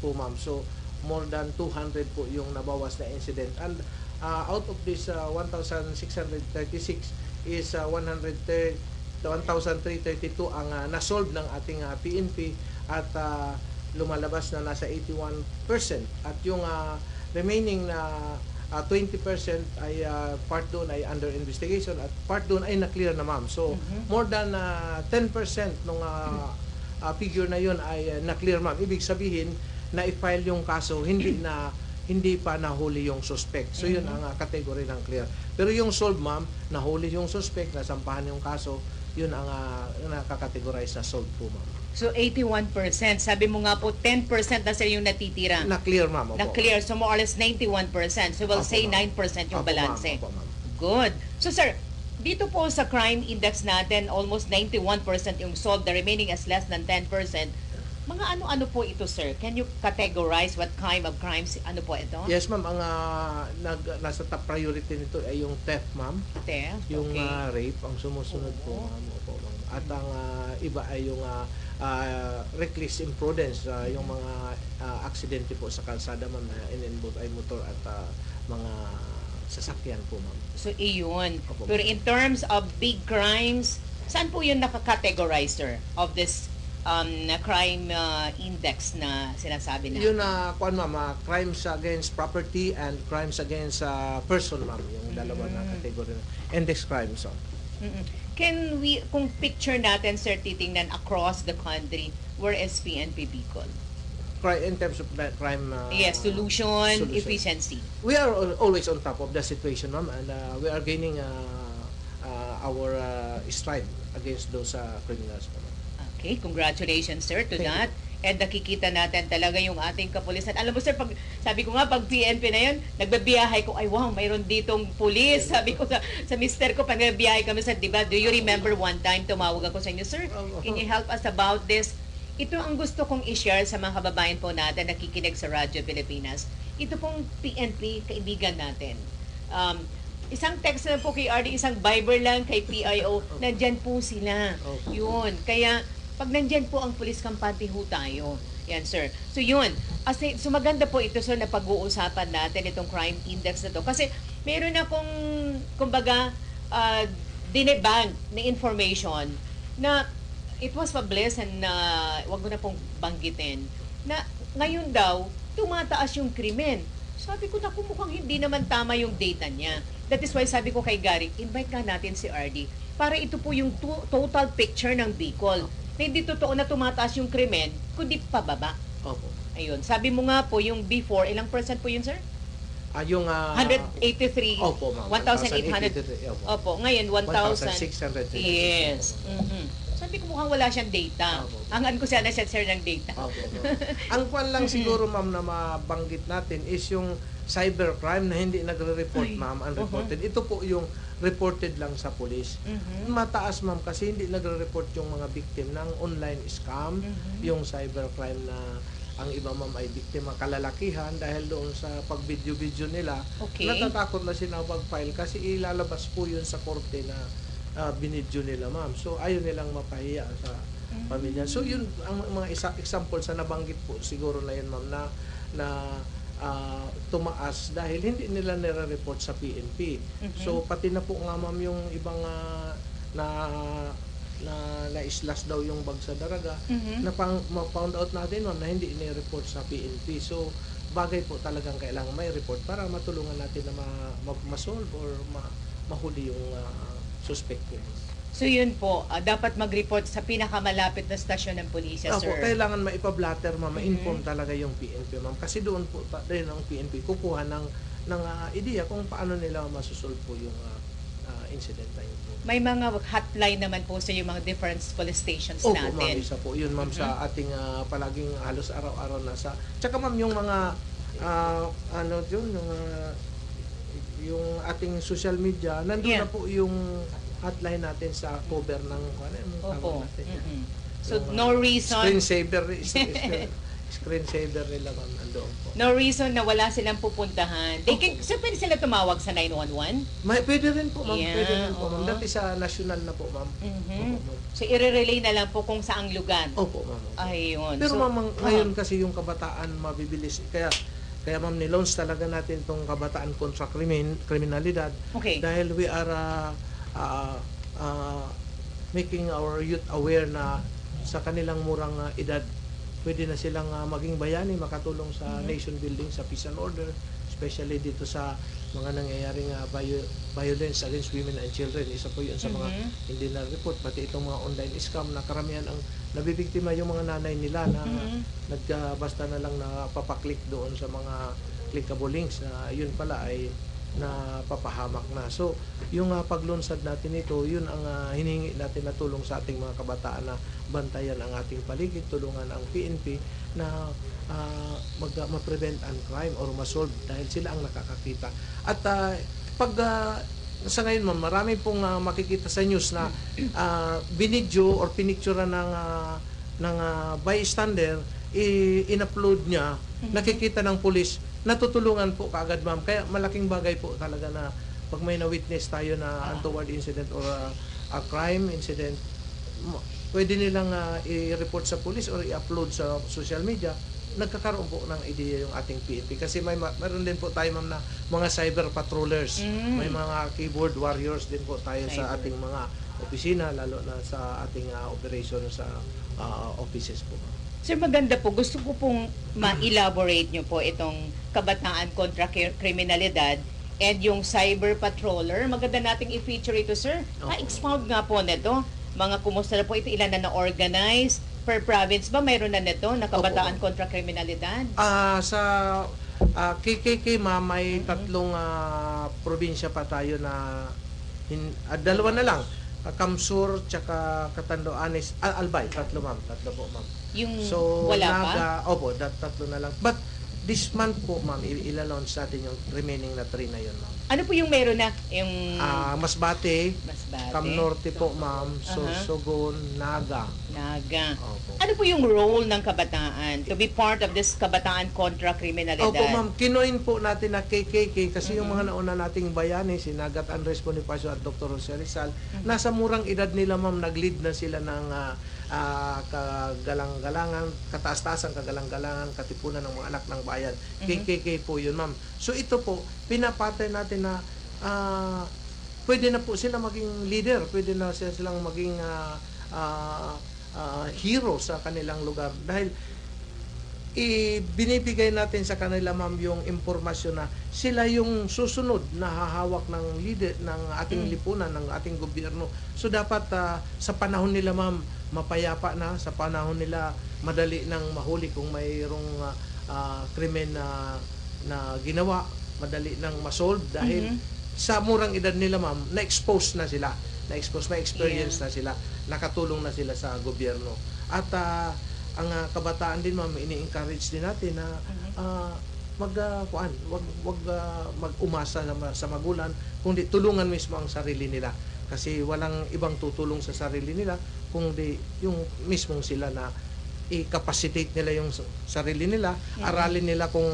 po, ma'am. So, more than 200 po yung nabawas na incident. And out of this 1,636 is 1,332 ang nasolve ng ating PNP at lumalabas na nasa 81%. At yung remaining na 20% ay part doon ay under investigation at part doon ay na-clear na, ma'am. So, more than 10% nung figure na yun ay na-clear, ma'am. Ibig sabihin na i-file yung kaso, hindi pa nahuli yung suspect. So yun ang category ng clear. Pero yung solve, ma'am, nahuli yung suspect, nasampahan yung kaso, yun ang nakakategorize na solve po, ma'am. So 81%. Sabi mo nga po 10% na sir yung natitira. Na-clear, ma'am. Na clear. So more or less 91%. So we'll say 9% yung balanse. Good. So sir, dito po sa crime index natin, almost 91% yung solved. The remaining is less than 10%. Mga ano-ano po ito, sir? Can you categorize what kind of crimes? Ano po ito? Yes, ma'am. Ang nasa top priority nito ay yung theft, ma'am. Theft? Yung rape, ang sumusunod po, ma'am. Opo, ma'am. At ang iba ay yung reckless imprudence, yung mga aksidente po sa kalsada, ma'am, na in-involve ay motor at mga sasakyan po, ma'am. So, iyon. Opo, Pero in terms of big crimes, saan po yun nakakategorize, sir, of this crime index na sinasabi na? Yun ma'am, crimes against property and crimes against person, ma'am, yung dalawa na category na index crimes. So. Can we, kung picture natin, sir, titingnan across the country, where is PNP Bicol? In terms of crime Yes, solution, efficiency. We are always on top of the situation, ma'am, and we are gaining our stride against those criminals, ma'am. Okay, congratulations, sir, to that. And nakikita natin talaga yung ating kapulisan. Alam mo, sir, sabi ko nga, pag PNP na yun, nagbabiyahe ko, ay wow, mayroon ditong pulis. Sabi ko sa mister ko, pag nagbabiyahe kami, sir, diba, do you remember one time, tumawag ako sa inyo, sir, can you help us about this? Ito ang gusto kong i-share sa mga kababayan po natin nakikinig sa Radyo Pilipinas. ito pong PNP, kaibigan natin. Isang text lang po kay RD, isang Viber lang kay PIO, nandyan po sila. Yun. Kaya, pag nandyan po ang police kampante ho tayo. Yan, sir. So, yun. So, maganda po ito, sir, na pag-uusapan natin itong crime index na to. Kasi, meron akong, kumbaga, dinebag na information na it was published and wag ko na pong banggitin na ngayon daw, tumataas yung krimen. Sabi ko, naku, mukhang hindi naman tama yung data niya. That is why sabi ko kay Gary, invite nga natin si RD para ito po yung total picture ng Bicol. Na hindi totoo na tumataas yung krimen, kundi pababa. Opo. Ayun. Sabi mo nga po, yung before, ilang percent po yun, sir? Yung 183. Opo, ma'am. 1,800. 1,883, Opo. Ngayon, 1,600. 1,000. Yes. Sabi ko mukhang wala siyang data. Opo. Angan ko sana siya, sir, ng data. Opo. Ang kwan lang siguro, ma'am, na mabanggit natin is yung cybercrime na hindi nagre-report, ma'am, unreported. Ito po yung reported lang sa police. Mataas, ma'am, kasi hindi nagre-report yung mga victim ng online scam, yung cybercrime na ang iba, ma'am, ay biktima kalalakihan dahil doon sa pag-video-video nila. Okay. Natatakot na sila mag-file kasi ilalabas po yun sa korte na binidyo nila, ma'am. So, ayaw nilang mapahiya sa pamilya. So, yun ang mga example sa nabanggit po siguro na yun, ma'am, na tumaas dahil hindi nila nire-report sa PNP. So, pati na po nga, ma'am, yung ibang na-slash daw yung bag sa daraga, na ma-found out natin, ma'am, na hindi ni-report sa PNP. So, bagay po talagang kailangan may report para matulungan natin na ma-solve or mahuli yung suspect po. So yun po, dapat mag-report sa pinakamalapit na stasyon ng pulisya, Opo, sir. kailangan maipablatter, ma'am, ma-inform talaga yung PNP, ma'am. Kasi doon po din ang PNP kukuha ng ideya kung paano nila masusolve po yung incident na yun po. May mga hotline naman po sa yung mga different police stations Opo, natin. ma'am, isa po yun, ma'am, sa ating palaging halos araw-araw na sa... Tsaka, ma'am, yung mga yung ating social media, nandun na po yung hotline natin sa cover ng Opo. natin. So, Yung, no reason... Screensaver nila, ma'am, nandoon po. No reason na wala silang pupuntahan. So, pwede sila tumawag sa 911? Pwede rin po, ma'am. Yeah, Pwede rin po, ma'am. oo. Dati sa national na po, ma'am. Opo, ma'am. So, i-relay na lang po kung saang lugar. Opo, ma'am. Ayun. Pero, So, ma'am, ngayon kasi yung kabataan mabibilis. Kaya ma'am, nilaunch talaga natin itong kabataan kontra kriminalidad. Okay. Dahil we are making our youth aware na sa kanilang murang edad, pwede na silang maging bayani, makatulong sa nation building, sa peace and order, especially dito sa mga nangyayaring violence against women and children. Isa po yun sa mga hindi na-report, pati itong mga online scam na karamihan ang nabibiktima yung mga nanay nila na basta na lang napapaklik doon sa mga clickable links na yun pala ay napapahamak na. So, yung paglunsad natin ito, yun ang hinihingi natin na tulong sa ating mga kabataan na bantayan ang ating paligid, tulungan ang PNP na ma-prevent ang crime or ma-solve dahil sila ang nakakakita. At pag sa ngayon, ma'am, marami pong makikita sa news na binidyo or pinictura ng bystander, in-upload niya, nakikita ng pulis, natutulungan po kaagad, ma'am. Kaya malaking bagay po talaga na pag may na-witness tayo na untoward incident or a crime incident, pwede nilang i-report sa police or i-upload sa social media. Nagkakaroon po ng ideya yung ating PNP. Kasi mayroon din po tayo, ma'am, na mga cyber patrollers. May mga keyboard warriors din po tayo sa ating mga opisina, lalo na sa ating operation sa offices po. Sir, maganda po. Gusto ko pong ma-elaborate nyo po itong kabataan kontra kriminalidad and yung cyber patroller. Maganda nating i-feature ito, sir. Expound nga po nito. Mga kumusta na po ito, ilan na na-organize? Per province ba, mayroon na nito na kabataan kontra kriminalidad? Sa KKK, ma'am, may tatlong probinsya pa tayo na dalawa na lang. Kamsur, tsaka Catanduanes, Albay, tatlo, ma'am. Tatlo po, ma'am. Yung So, wala Naga, pa? opo, tatlo na lang. But this month po, ma'am, ila-launch natin yung remaining na 3 na yun, ma'am. Ano po yung meron na? Yung Masbate, Masbate, Cam Norte po, ma'am, Sorsogon, Naga. Naga. Opo. Ano po yung role ng kabataan to be part of this kabataan kontra kriminalidad? Opo, ma'am. Kinoin po natin na KKK kasi yung mga nauna nating bayani, si Nagat Andres Bonifacio at Dr. Jose Rizal, nasa murang edad nila, ma'am, nag-lead na sila ng kagalang-galangan, kataas-taasang kagalang-galangan, katipunan ng mga anak ng bayan. KKK po yun, ma'am. So ito po, pinapatay natin na pwede na po sila maging leader, pwede na silang maging hero sa kanilang lugar dahil binibigay natin sa kanila, ma'am, yung impormasyon na sila yung susunod na hahawak ng leader ng ating lipunan, ng ating gobyerno. So dapat sa panahon nila, ma'am, mapayapa na, sa panahon nila madali nang mahuli kung mayroong krimen na ginawa, madali nang masolve dahil sa murang edad nila, ma'am, na-expose na sila. Na-expose, may experience na sila, nakatulong na sila sa gobyerno. At ang kabataan din, ma'am, ini-encourage din natin na wag mag-umasa sa magulang, kundi tulungan mismo ang sarili nila. Kasi walang ibang tutulong sa sarili nila kundi yung mismong sila na i-capacitate nila yung sarili nila, aralin nila kung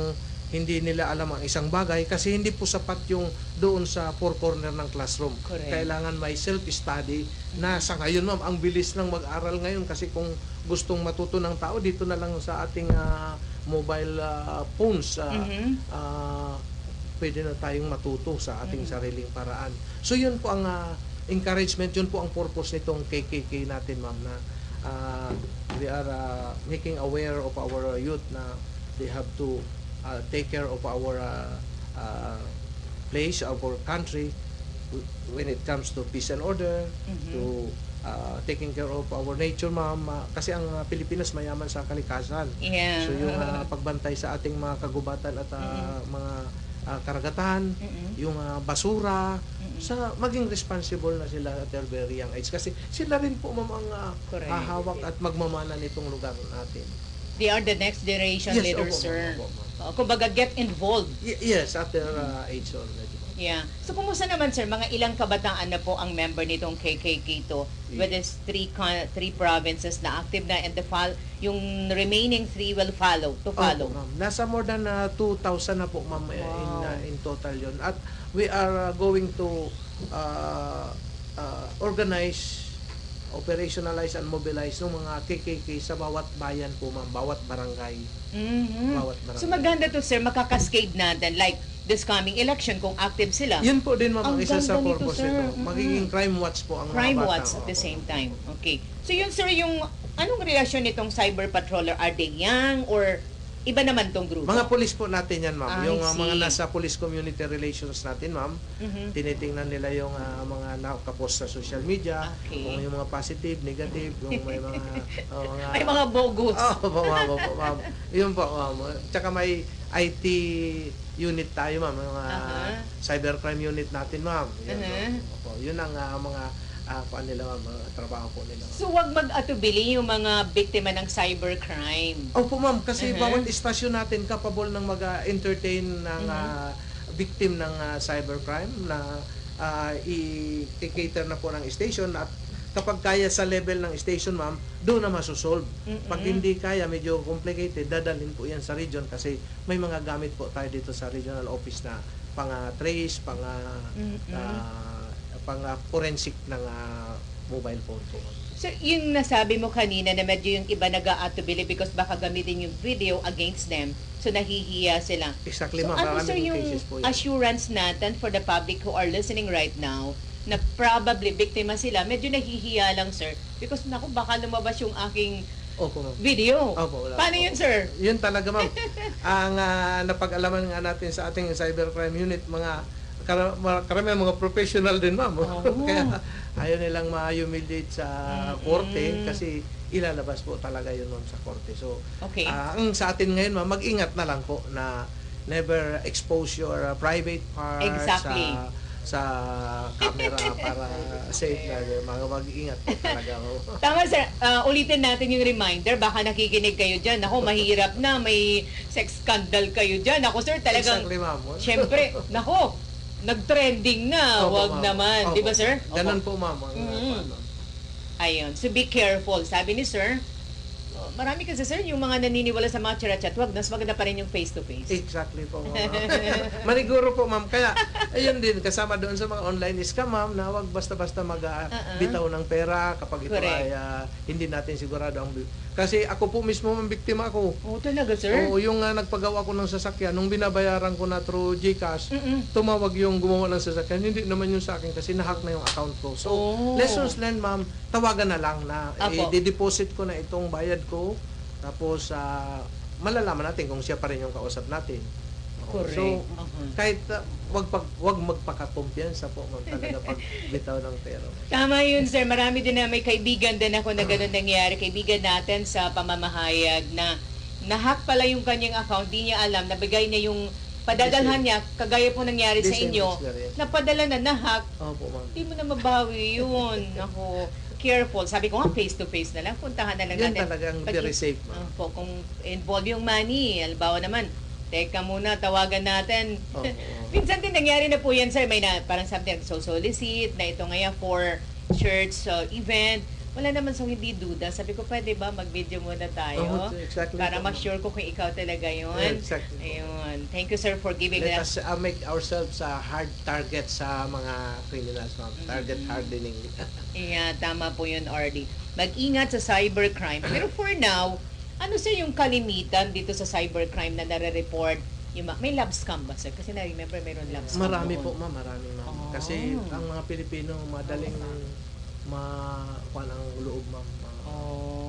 hindi nila alam ang isang bagay kasi hindi po sapat yung doon sa four corner ng classroom. Correct. Kailangan may self-study na sa ngayon, ma'am, ang bilis ng mag-aral ngayon kasi kung gustong matuto ng tao dito na lang sa ating mobile phones, pwede na tayong matuto sa ating sariling paraan. So yun po ang encouragement, yun po ang purpose nitong KKK natin, ma'am, na we are making aware of our youth na they have to take care of our place, our country when it comes to peace and order, to taking care of our nature, ma'am. Kasi ang Pilipinas mayaman sa kalikasan. Yeah. So yung pagbantay sa ating mga kagubatan at mga karagatan, yung basura, sa maging responsible na sila at their very young age. Kasi sila rin po, ma'am, ang Correct. hahawak at magmamana nitong lugar natin. They are the next generation Yes, leaders, opo, sir. opo, ma'am. Kumbaga, get involved. Yes, at their age already. Yeah. So, kumusta naman, sir? Mga ilang kabataan na po ang member nitong KKK to with these three provinces na active na and yung remaining 3 will follow. Opo, ma'am. Nasa more than 2,000 na po, ma'am, in total yun. At we are going to organize, operationalize and mobilize ng mga KKK sa bawat bayan po, ma'am, bawat barangay. Bawat barangay. So, maganda to, sir. Makakascade natin. Like, this coming election, kung active sila. Yun po din, ma'am, ang Ang isa sa ganda nito, purpose sir. nito. Magiging crime watch po ang Crime mga bata. watch at the same time. Okay. So, yun, sir, yung anong relasyon nitong cyber patroller? Are they young or iba naman tong grupo? Mga pulis po natin yan, ma'am. I Yung see. mga nasa police community relations natin, ma'am. Tinitingnan nila yung mga nakapost sa social media, Okay. kung yung mga positive, negative, yung may mga May mga bogus. ma'am. Yun po, ma'am. Tsaka may IT unit tayo, ma'am. Mga cybercrime unit natin, ma'am. Yun, opo. Yun ang mga nila, ma'am, mga trabaho po nila. So, wag mag-atubili yung mga biktima ng cybercrime. Opo, ma'am, kasi bawat istasyon natin capable ng mag-entertain ng victim ng cybercrime na i-cater na po ng station at kapag kaya sa level ng station, ma'am, doon na masosolve. Pag hindi kaya, medyo complicated, dadalhin po yan sa region kasi may mga gamit po tayo dito sa regional office na pang-trace, pang-forensic ng mobile phone po. So, yung nasabi mo kanina na medyo yung iba nag-aatubili because baka gamitin yung video against them. So, nahihiya sila. Exactly, So, ma'am. ano, Maraming sir, yung cases po yan. assurance natin for the public who are listening right now na probably biktima sila, medyo nahihiya lang, sir. Because, naku, baka lumabas yung aking Opo, ma'am. video. Opo, wala. Paano yun, sir? Yun talaga, ma'am. Ang napag-alaman nga natin sa ating cybercrime unit, mga karamihan mga professional din, ma'am. Kaya ayaw nilang ma-humiliate sa korte kasi ilalabas po talaga yun, ma'am, sa korte. So, Okay. ang sa atin ngayon, ma'am, mag-ingat na lang po na never expose your private parts Exactly. sa camera para safe na mag-ingat po talaga ako. Tama sir, ulitin natin yung reminder. Baka nakikinig kayo dyan. Ako, mahirap na. May sex scandal kayo dyan. Ako sir, talagang, Exactly, ma'am. syempre, nako, nag-trending na. Opo, Wag ma'am. naman. Opo. Di ba sir? Ganun Opo. po, ma'am. Ayun. So be careful. Sabi ni sir, marami kasi sir, yung mga naniniwala sa mga chat-chat, wag, mas maganda pa rin yung face-to-face. Exactly po, ma'am. Maniguro po, ma'am. Kaya, ayun din, kasama doon sa mga online scam, ma'am, na wag basta-basta mag-bitaw ng pera kapag ito Correct. ay hindi natin sigurado ang... Kasi ako po mismo, ma'am, biktima ako. Oo, talaga sir? Oo, yung nagpagawa ko ng sasakyan, nung binabayaran ko na through GCash, tumawag yung gumawa ng sasakyan, hindi naman yung sa akin kasi nahack na yung account ko. So, Oh. lessons learned, ma'am, tawagan na lang na Apo. i-deposit ko na itong bayad ko, tapos malalaman natin kung siya pa rin yung kausap natin. Oo. Correct. So, Uh-huh. kahit wag magpakakumpiyansa po, ma'am, talaga pag bitaw ng pera. Tama yun, sir. Marami din na may kaibigan din ako na ganun nangyari. Kaibigan natin sa pamamahayag na nahack pala yung kanyang account. Di niya alam. Nabigay niya yung padadalhan niya. Kagaya po nangyari sa Decent inyo. experience. Napadala na, nahack. Opo, ma'am. Di mo na mabawi yun. Ako, careful. Sabi ko nga, face-to-face na lang. Puntahan na lang Yan natin. talagang Pag- very safe, ma'am. Opo, kung involve yung money, halimbawa naman, teka muna, tawagan natin. Oo. Minsan din nangyari na po yan, sir. May na, parang something so-solicit na ito ngayon for church event. Wala naman so hindi duda. Sabi ko, pwede ba mag-video muna tayo? Oo, exactly Para po, ma'am. ma-sure ko kung ikaw talaga yun. Exactly po. Ayun. Thank you, sir, for giving Let that. us make ourselves a hard target sa mga criminals, ma'am. Target hardening. Yeah, tama po yun, RD. Mag-ingat sa cybercrime. Pero for now, ano sir yung kalimitan dito sa cybercrime na nare-report? Yung may love scam ba sir? Kasi na-remember mayroon love scam Marami noon. po, ma'am. Marami, ma'am. Oh. Kasi ang mga Pilipino, madaling makuha ang loob, ma'am.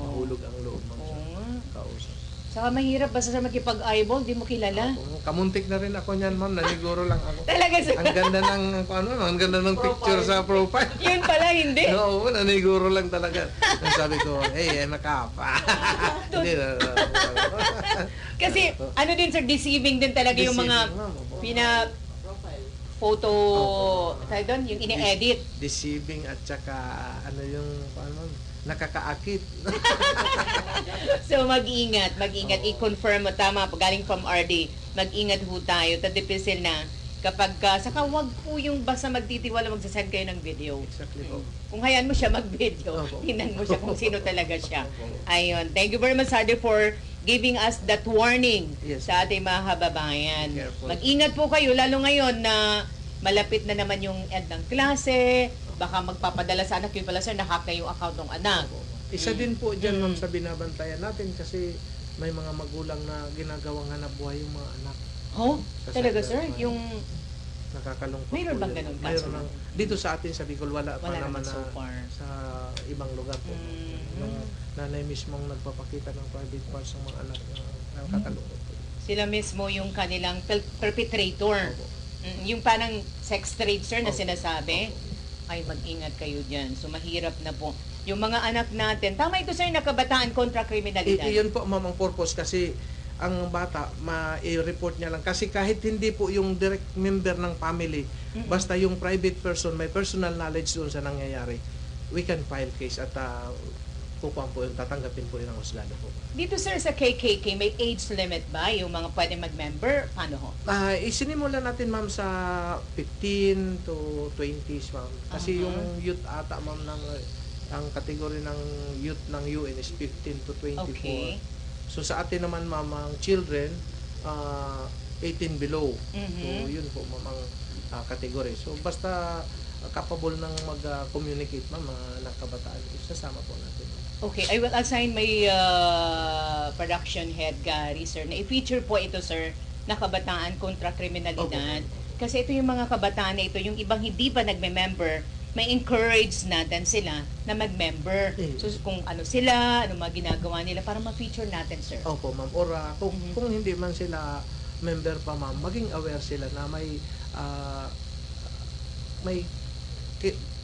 Mahulog ang loob, ma'am. Oo nga. Sa kausap. Saka mahirap basta sa makipag-eyeball, di mo kilala. Oo, kamuntik na rin ako niyan, ma'am. Naniguro lang ako. Talaga sir. Ang ganda ng, ang ganda ng picture sa profile. Yun pala, hindi. Oo, naniguro lang talaga. Sabi ko, hey, I'm a cop. Hindi na. Kasi ano din sir, deceiving din talaga yung mga Deceiving, ma'am. Opo. photo, tayo doon, yung ine-edit. Deceiving at saka ano yung paano nakakaakit. So mag-ingat, i-confirm mo tama galing from RD. Mag-ingat ho tayo, tadipisil na kapag saka wag po yung basta magtitiwala magsasend kayo ng video. Exactly po. Kung hayaan mo siya mag-video, Opo. tingnan mo siya kung sino talaga siya. Ayun. Thank you very much, Sardi, for giving us that warning Yes. sa ating mga kababayan. Careful. Mag-ingat po kayo, lalo ngayon na malapit na naman yung end ng klase, baka magpapadala sa anak, yun pala sir, na-hack na yung account ng anak. Isa din po dyan, ma'am, sa binabantayan natin kasi may mga magulang na ginagawang hanap buhay yung mga anak. Oh, Sa talaga sir? cybercrime. Yung Nakakalungkot. Mayroon po bang yun. ganun Mayroon kaso? dito sa atin sa Bicol, wala pa Wala naman naman so na far. sa ibang lugar po. Yung nanay mismong nagpapakita ng private parts ng mga anak na nakakalungkot po. sila mismo yung kanilang perpetrator. Yung parang sex trade sir na Opo. sinasabi. Ay, mag-ingat kayo dyan. So, mahirap na po. Yung mga anak natin, tama ito sir, nakabataan kontra kriminalidad. Iyon po, ma'am, ang purpose kasi ang bata, ma-report niya lang. Kasi kahit hindi po yung direct member ng family, basta yung private person, may personal knowledge doon sa nangyayari, we can file case at kukuha po yung tatanggapin po yung husgado po. Dito sir sa KKK, may age limit ba yung mga pwede mag-member? Paano ho? Isinimula natin, ma'am, sa 15 to 20s, ma'am. Kasi yung youth ata, ma'am, ang kategory ng youth ng UN is 15 to 24. Okay. So sa atin naman, ma'am, ang children, 18 below. So yun po, ma'am, ang kategory. So basta capable ng mag-communicate, ma'am, mga nakabataan, isasama po natin. Okay, I will assign my production head, Gary, sir, na i-feature po ito, sir, na kabataan kontra kriminalidad. Kasi ito yung mga kabataan na ito, yung ibang hindi pa nagme-member, may encourage natin sila na mag-member. So kung ano sila, ano mga ginagawa nila para ma-feature natin, sir. Opo, ma'am. Or kung hindi man sila member pa, ma'am, maging aware sila na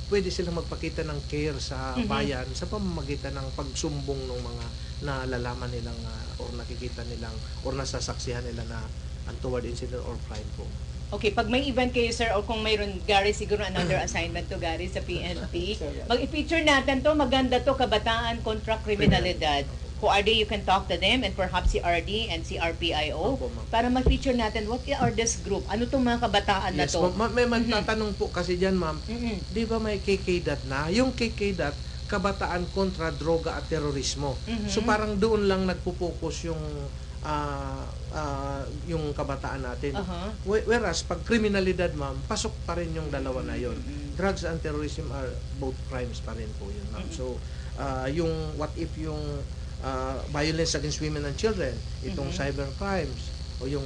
pwede silang magpakita ng care sa bayan sa pamamagitan ng pagsumbong ng mga nalalaman nilang or nakikita nilang or nasasaksihan nila na untoward incident or crime po. Okay, pag may event kayo, sir, o kung mayroon, Gary, siguro another assignment to Gary sa PNP. Mag-feature natin to, maganda to, kabataan kontra kriminalidad. Kung RD, you can talk to them and perhaps si RD and si RPIO Opo, ma'am. para ma-feature natin what are this group? Ano tong mga kabataan na Yes, to? ma'am. May magtatanong po kasi dyan, ma'am. Mhm. Di ba may KKDAT na? Yung KKDAT, kabataan kontra droga at terorismo. So parang doon lang nagpo-focus yung kabataan natin. Whereas pag kriminalidad, ma'am, pasok pa rin yung dalawa na yon. Drugs and terrorism are both crimes pa rin po yun, ma'am. So yung what if yung violence against women and children, itong cyber crimes o yung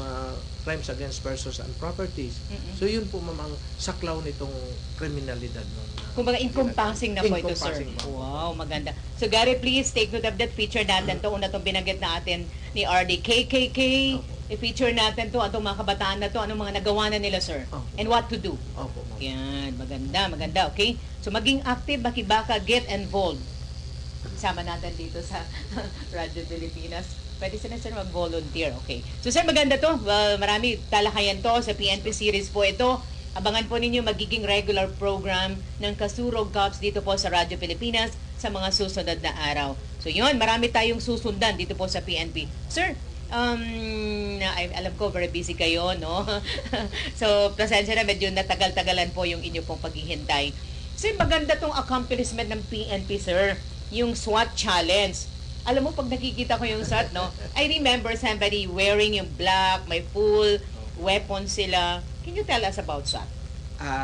crimes against persons and properties. So yun po, ma'am, ang saklaw nitong kriminalidad nun. Kumbaga encompassing na po ito, sir. Encompassing, ma'am. Wow, maganda. So Gary, please take note of that feature natin to. Una itong binanggit natin ni RD. KKK, i-feature natin to. Atong mga kabataan na to. Anong mga nagawa na nila, sir? Opo. And what to do. Opo, ma'am. Yan, maganda, okay? So maging active, baki-baka, get involved. Sama natin dito sa Radyo Pilipinas. Pwede sila, sir, mag-volunteer, okay? So sir, maganda to. Marami talakayan to sa PNP series po ito. Abangan po ninyo magiging regular program ng Kasurog Cups dito po sa Radyo Pilipinas sa mga susunod na araw. So yun, marami tayong susundan dito po sa PNP. Sir, alam ko very busy kayo, no? So, pasensya na, medyo natagal-tagalan po yung inyo pong paghihintay. Sir, maganda tong accomplishment ng PNP, sir. Yung SWAT challenge. Alam mo, pag nakikita ko yung SWAT, no? I remember somebody wearing yung black, may full weapon sila. Can you tell us about SWAT?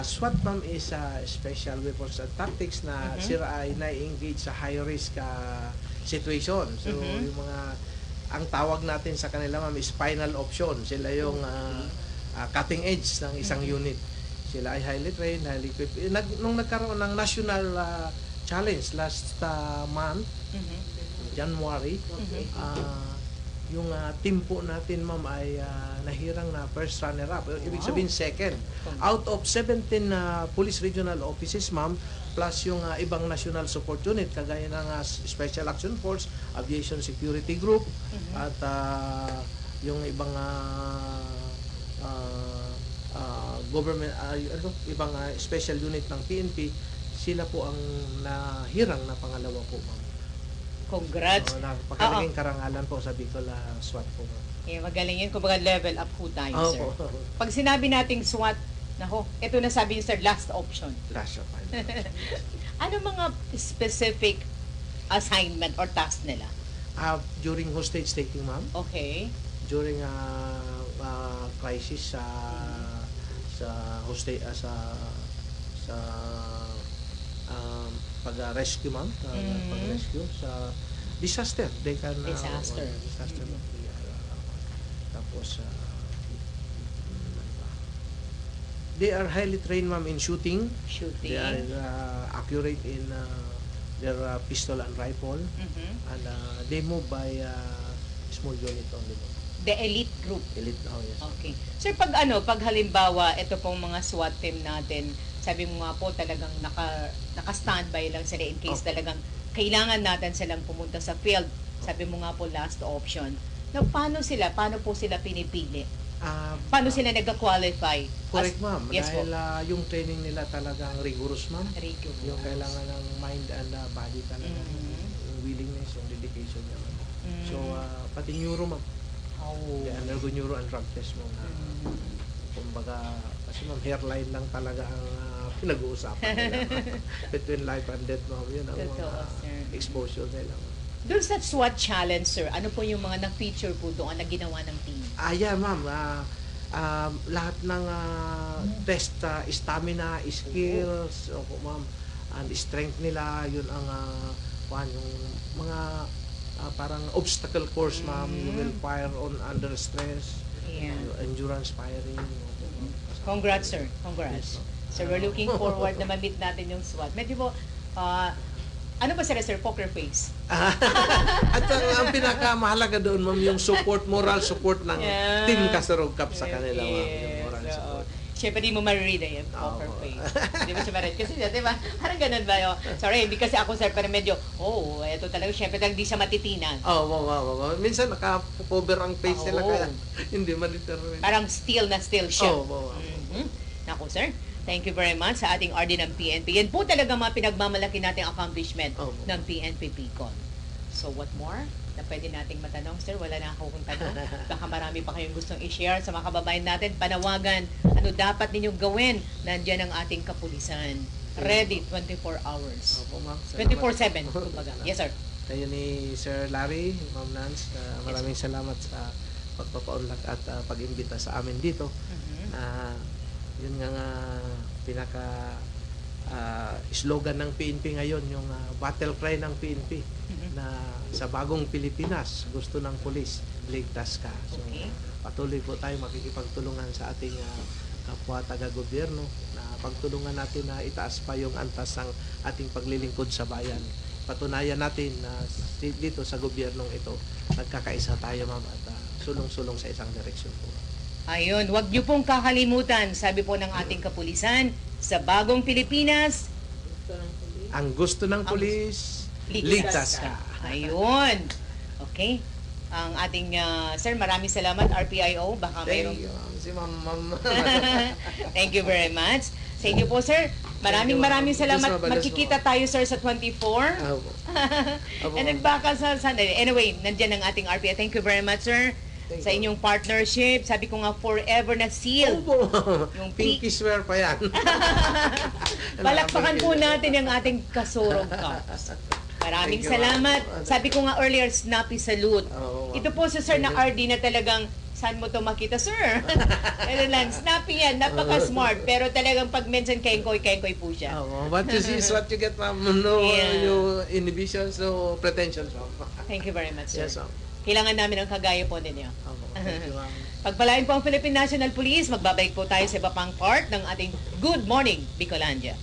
SWAT, ma'am, is special weapons and tactics na sila ay na-engage sa high-risk situation. So, yung mga, ang tawag natin sa kanila, ma'am, is final option. Sila yung cutting edge ng isang unit. Sila ay highly trained, highly equipped. Nung nagkaroon ng national challenge last month, January, yung team po natin, ma'am, ay nahirang na first runner-up. Ibig sabihin second. Out of 17 police regional offices, ma'am, plus yung ibang national support unit, kagaya ng Special Action Force, Aviation Security Group, at yung ibang government, ibang special unit ng PNP, sila po ang nahirang na pangalawa po, ma'am. Congrats. Napakalaking karangalan po sa Bicol SWAT po. Eh, magaling yun. Kumbaga level up po tayo, sir. Opo. Pag sinabi nating SWAT, nako, ito na sabi niyo, sir, last option. Last of all. Ano mga specific assignment or task nila? During hostage taking, ma'am, Okay. during crisis sa hostage sa pag-rescue, ma'am, pag-rescue sa disaster, they can Disaster. disaster, ma'am. Tapos they are highly trained, ma'am, in shooting. Shooting. They are accurate in their pistol and rifle, and they move by small unit only, ma'am. The elite group. Elite, yes. Okay. Sir, pag halimbawa, ito pong mga SWAT team natin, sabi mo nga po talagang naka-standby lang sila in case talagang kailangan natin silang pumunta sa field. Sabi mo nga po last option. Now, paano po sila pinipili? Paano sila nag-qualify? Correct, ma'am. Yes, Dahil yung training nila talagang rigorous, ma'am. Rigorous. Yung kailangan ng mind and body talaga. Yung willingness, yung dedication niya, ma'am. So, pati neuro, ma'am. They undergo neuro and drug test mo na kumbaga, kasi ma'am, hairline lang talaga ang pinag-uusapan nila. Between life and death, ma'am. Yun ang Totoo, mga sir. exposure nila, ma'am. Doon sa SWAT challenge, sir, ano po yung mga na-feature po doon na ginawa ng team? Yeah, ma'am. Lahat ng test, stamina, skills, opo, ma'am, and strength nila, yun ang yung mga parang obstacle course, ma'am. You will fire on under stress, Yeah. endurance firing. Opo, ma'am. Congrats, sir. Congrats. Yes, ma'am. So, we're looking forward na ma-meet natin yung SWAT. Medyo po, ano ba sila, sir? Poker face. At ang pinakamahalaga doon, ma'am, yung support, moral support ng Yeah. Team Kasurog Cup sa kanila, ma'am. Yung Yes, moral oo. support. Siyempre, di mo maririnig yan, poker Oo. face. Di ba siya maririnig? Kasi, di ba? Parang ganun ba yun? Sorry, hindi kasi ako, sir, pero medyo, eto talaga, siyempre talagang di siya matitinan. Minsan naka-cover ang face nila Oo. kaya hindi ma-determine. Parang still na still siya. Oo. Ako, sir. Thank you very much sa ating RD ng PNP. Yan po talaga mga pinagmamalaki nating accomplishment Opo. ng PNP PCON. So what more na pwede nating matanong, sir? Wala na akong tanong. Baka marami pa kayong gustong i-share sa mga kababayan natin. Panawagan, ano dapat ninyong gawin? Nandiyan ang ating kapulisan. Ready 24 hours. Opo, ma'am. Salamat. 24/7, kumbaga. Yes, sir. Tayo ni Sir Larry, Ma'am Nance, maraming salamat sa pagpapaunlak at pag-imbita sa amin dito. Yun nga pinaka slogan ng PNP ngayon, yung battle cry ng PNP na sa bagong Pilipinas, gusto ng pulis, ligtas ka. So, Okay. patuloy po tayo makikipagtulungan sa ating kapwa taga-gobyerno na pagtulungan natin na itaas pa yung antas ng ating paglilingkod sa bayan. Patunayan natin na dito sa gobyernong ito, nagkakaisa tayo, ma'am, at sulong-sulong sa isang direksyon po. Ayun, wag niyo pong kakalimutan, sabi po ng ating kapulisan, sa bagong Pilipinas, Ang gusto ng pulis, ligtas ka. Ayun. Okay. Ang ating, sir, maraming salamat, RPIO. Baka Thank mayroong... you, ma'am. Si ma'am. Thank you very much. Sa inyo po, sir. Maraming salamat. Diyos mabalas Magkikita mo. tayo, sir, sa 24. Opo. Opo, And nagbaka sa Sunday. Anyway, nandiyan ang ating RPI. Thank you very much, sir. Thank Sa you. inyong partnership. Sabi ko nga, forever na seal. Opo. Yung Pinky swear pa yan. Palakpakan po natin ang ating kasurog cups. Maraming Thank you, salamat. ma'am. Sabi ko nga earlier, snappy salute. Oo, ma'am. Ito po si Sir Thank na RD na talagang, saan mo to makita, sir? Ano lang, snappy yan, napaka-smart. Pero talagang pag minsan kengkoy po siya. What you see is what you get, ma'am. No, Yeah. no inhibitions, no pretensions, ma'am. Thank you very much, sir. Yes, ma'am. Kailangan namin ang kagaya po ninyo. Opo. Thank you, ma'am. Pagpalain po ang Philippine National Police, magbabalik po tayo sa iba pang part ng ating Good Morning, Bicolandia.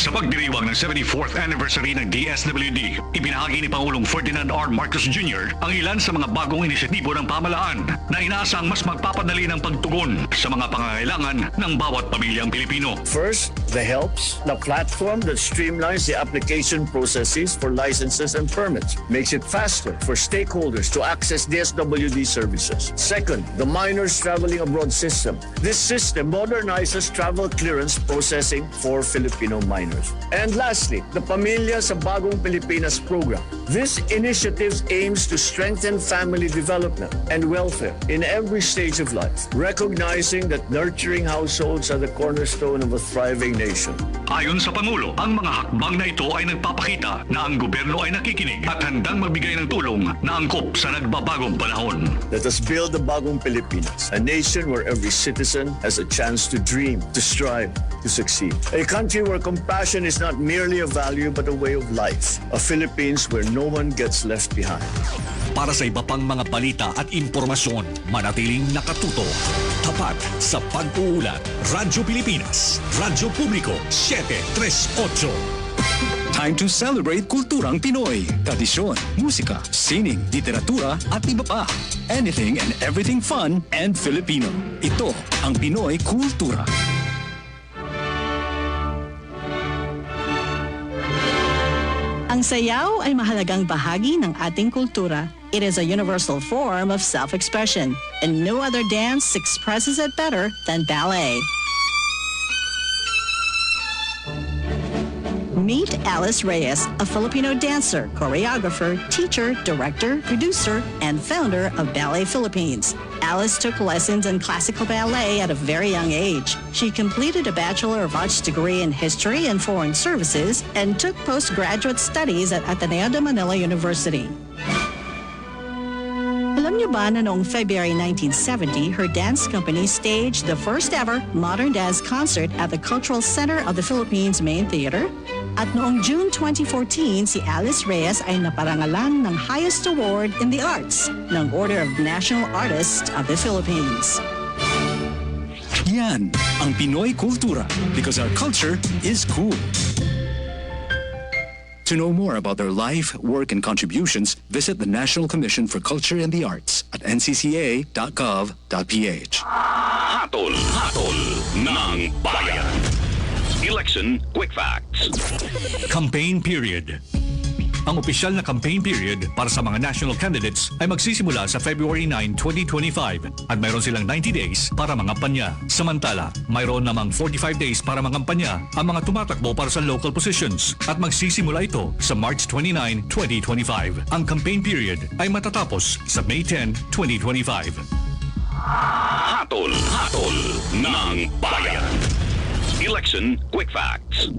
Sa pagdiriwang ng 74th anniversary ng DSWD, ibinahagi ni Pangulong Ferdinand R. Marcos Jr. ang ilan sa mga bagong inisyatibo ng pamahalaan na inaasang mas magpapadali ng pagtugon sa mga pangangailangan ng bawat pamilyang Pilipino. First, the HELPS, the platform that streamlines the application processes for licenses and permits, makes it faster for stakeholders to access DSWD services. Second, the Minors Traveling Abroad system. This system modernizes travel clearance processing for Filipino minors. And lastly, the Pamilya sa Bagong Pilipinas program. This initiative aims to strengthen family development and welfare in every stage of life, recognizing that nurturing households are the cornerstone of a thriving nation. Ayon sa Pangulo, ang mga hakbang na ito ay nagpapakita na ang gobyerno ay nakikinig at handang magbigay ng tulong na angkop sa nagbabagong panahon. Let us build the Bagong Pilipinas, a nation where every citizen has a chance to dream, to strive, to succeed. A country where compassion is not merely a value but a way of life. A Philippines where no one gets left behind. Para sa iba pang mga balita at impormasyon, manatiling nakatuto. Tapat sa pag-uulat. Radyo Pilipinas. Radyo Publiko 738. Time to celebrate kulturang Pinoy. Tradisyon, musika, sining, literatura at iba pa. Anything and everything fun and Filipino. Ito ang Pinoy Kultura. Ang sayaw ay mahalagang bahagi ng ating kultura. It is a universal form of self-expression, and no other dance expresses it better than ballet. Meet Alice Reyes, a Filipino dancer, choreographer, teacher, director, producer, and founder of Ballet Philippines. Alice took lessons in classical ballet at a very young age. She completed a Bachelor of Arts degree in History and Foreign Services and took postgraduate studies at Ateneo de Manila University. Alam niyo ba na noong February 1970, her dance company staged the first ever modern dance concert at the Cultural Center of the Philippines Main Theater? At noong June 2014, si Alice Reyes ay naparangalan ng highest award in the arts ng Order of National Artist of the Philippines. Yan ang Pinoy Kultura because our culture is cool. To know more about their life, work, and contributions, visit the National Commission for Culture and the Arts at ncca.gov.ph. Hatol ng bayan. Election Quick Facts. Campaign period. Ang opisyal na campaign period para sa mga national candidates ay magsisimula sa February 9, 2025 at mayroon silang 90 days para mangampanya. Samantala, mayroon namang 45 days para mangampanya ang mga tumatakbo para sa local positions at magsisimula ito sa March 29, 2025. Ang campaign period ay matatapos sa May 10, 2025. Hatol ng bayan. Election Quick Facts.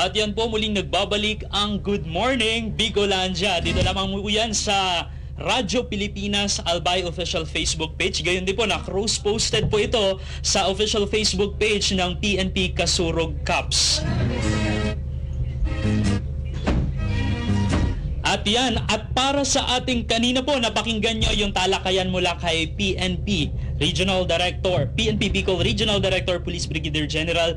At yan po muling nagbabalik ang Good Morning Bicolandia. Dito lamang mo yan sa Radyo Pilipinas Albay official Facebook page. Gayon din po na cross-posted po ito sa official Facebook page ng PNP Kasurog Cups. At yan, at para sa ating kanina po, napakinggan nyo yung talakayan mula kay PNP Regional Director, PNP Bicol Regional Director, Police Brigadier General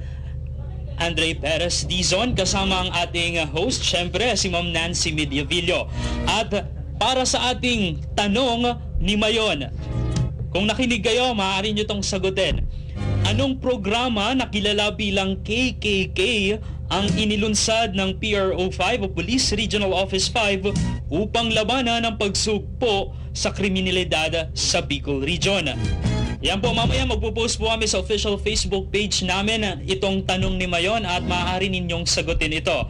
Andre Perez Dizon, kasama ang ating host, syempre si Ma'am Nancy Mediavillo. At para sa ating tanong ni Mayon, kung nakinig kayo, maaari nyo itong sagutin. Anong programa na kilala bilang KKK ang inilunsad ng PRO 5 o Police Regional Office 5 upang labanan ang pagsugpo sa kriminalidad sa Bicol Region? Yan po, mamaya magpo-post po kami sa official Facebook page namin itong tanong ni Mayon at maaari ninyong sagutin ito.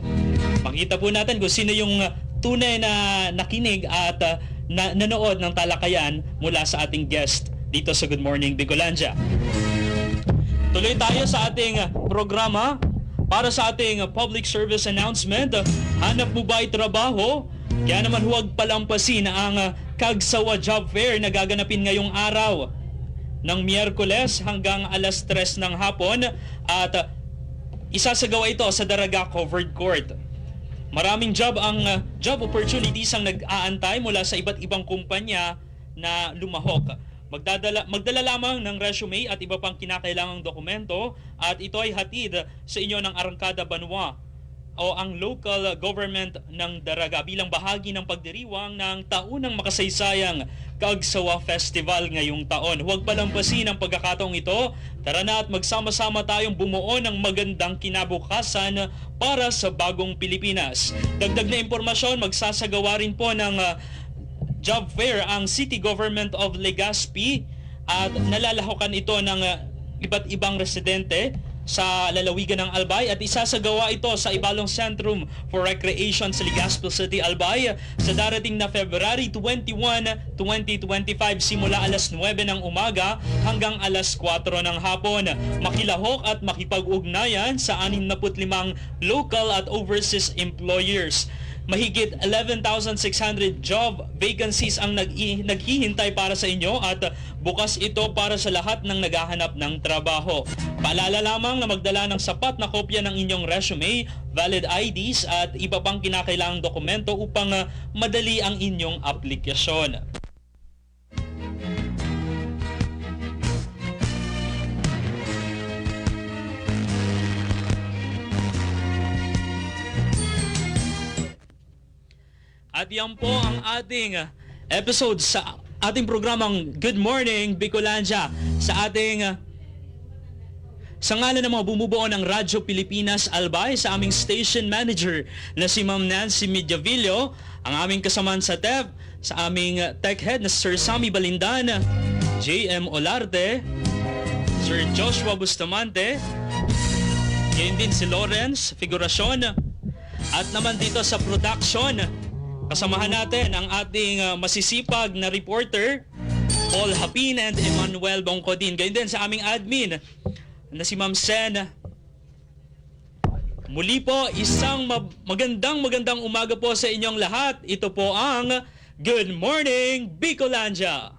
Makita po natin kung sino yung tunay na nakinig at nanood ng talakayan mula sa ating guest dito sa Good Morning Bicolandia. Tuloy tayo sa ating programa para sa ating public service announcement. Hanap mo ba'y trabaho? Kaya naman huwag palampasin ang Kagsawa Job Fair na gaganapin ngayong araw ng Miyerkules hanggang alas 3 ng hapon at isasagawa ito sa Daraga Covered Court. Maraming job opportunities ang nag-aantay mula sa iba't ibang kumpanya na lumahok. Magdala lamang ng resume at iba pang kinakailangang dokumento at ito ay hatid sa inyo ng Arangkada Banwa o ang local government ng Daraga bilang bahagi ng pagdiriwang ng taunang makasaysayang Kagsawa Festival ngayong taon. Huwag palampasin ang pagkakataong ito. Tara na at magsama-sama tayong bumuo ng magandang kinabukasan para sa bagong Pilipinas. Dagdag na impormasyon, magsasagawa rin po ng job fair ang City Government of Legazpi at nalalahokan ito ng iba't ibang residente sa lalawigan ng Albay at isasagawa ito sa Ibalong Centrum for Recreation sa Legazpi City, Albay sa darating na February 21, 2025 simula alas 9 ng umaga hanggang alas 4 ng hapon. Makilahok at makipag-ugnayan sa 65 local at overseas employers. Mahigit 11,600 job vacancies ang naghihintay para sa inyo at bukas ito para sa lahat ng naghahanap ng trabaho. Paalala lamang na magdala ng sapat na kopya ng inyong resume, valid IDs at iba pang kinakailangang dokumento upang madali ang inyong aplikasyon. At yan po ang ating episode sa ating programang Good Morning Bicolandia sa ating sa ngalan ng mga bumubuo ng Radyo Pilipinas Albay, sa aming station manager na si Ma'am Nancy Mediavillo, ang aming kasamaan sa TEV, sa aming tech head na Sir Sammy Balindan, JM Olarte, Sir Joshua Bustamante, ngayon din si Lawrence Figuracion, at naman dito sa production, kasamahan natin ang ating masisipag na reporter, Paul Hapin and Emmanuel Bongkodin. Ganyan din sa aming admin na si Ma'am Sen. Muli po, isang magandang umaga po sa inyong lahat. Ito po ang Good Morning Bicolandia.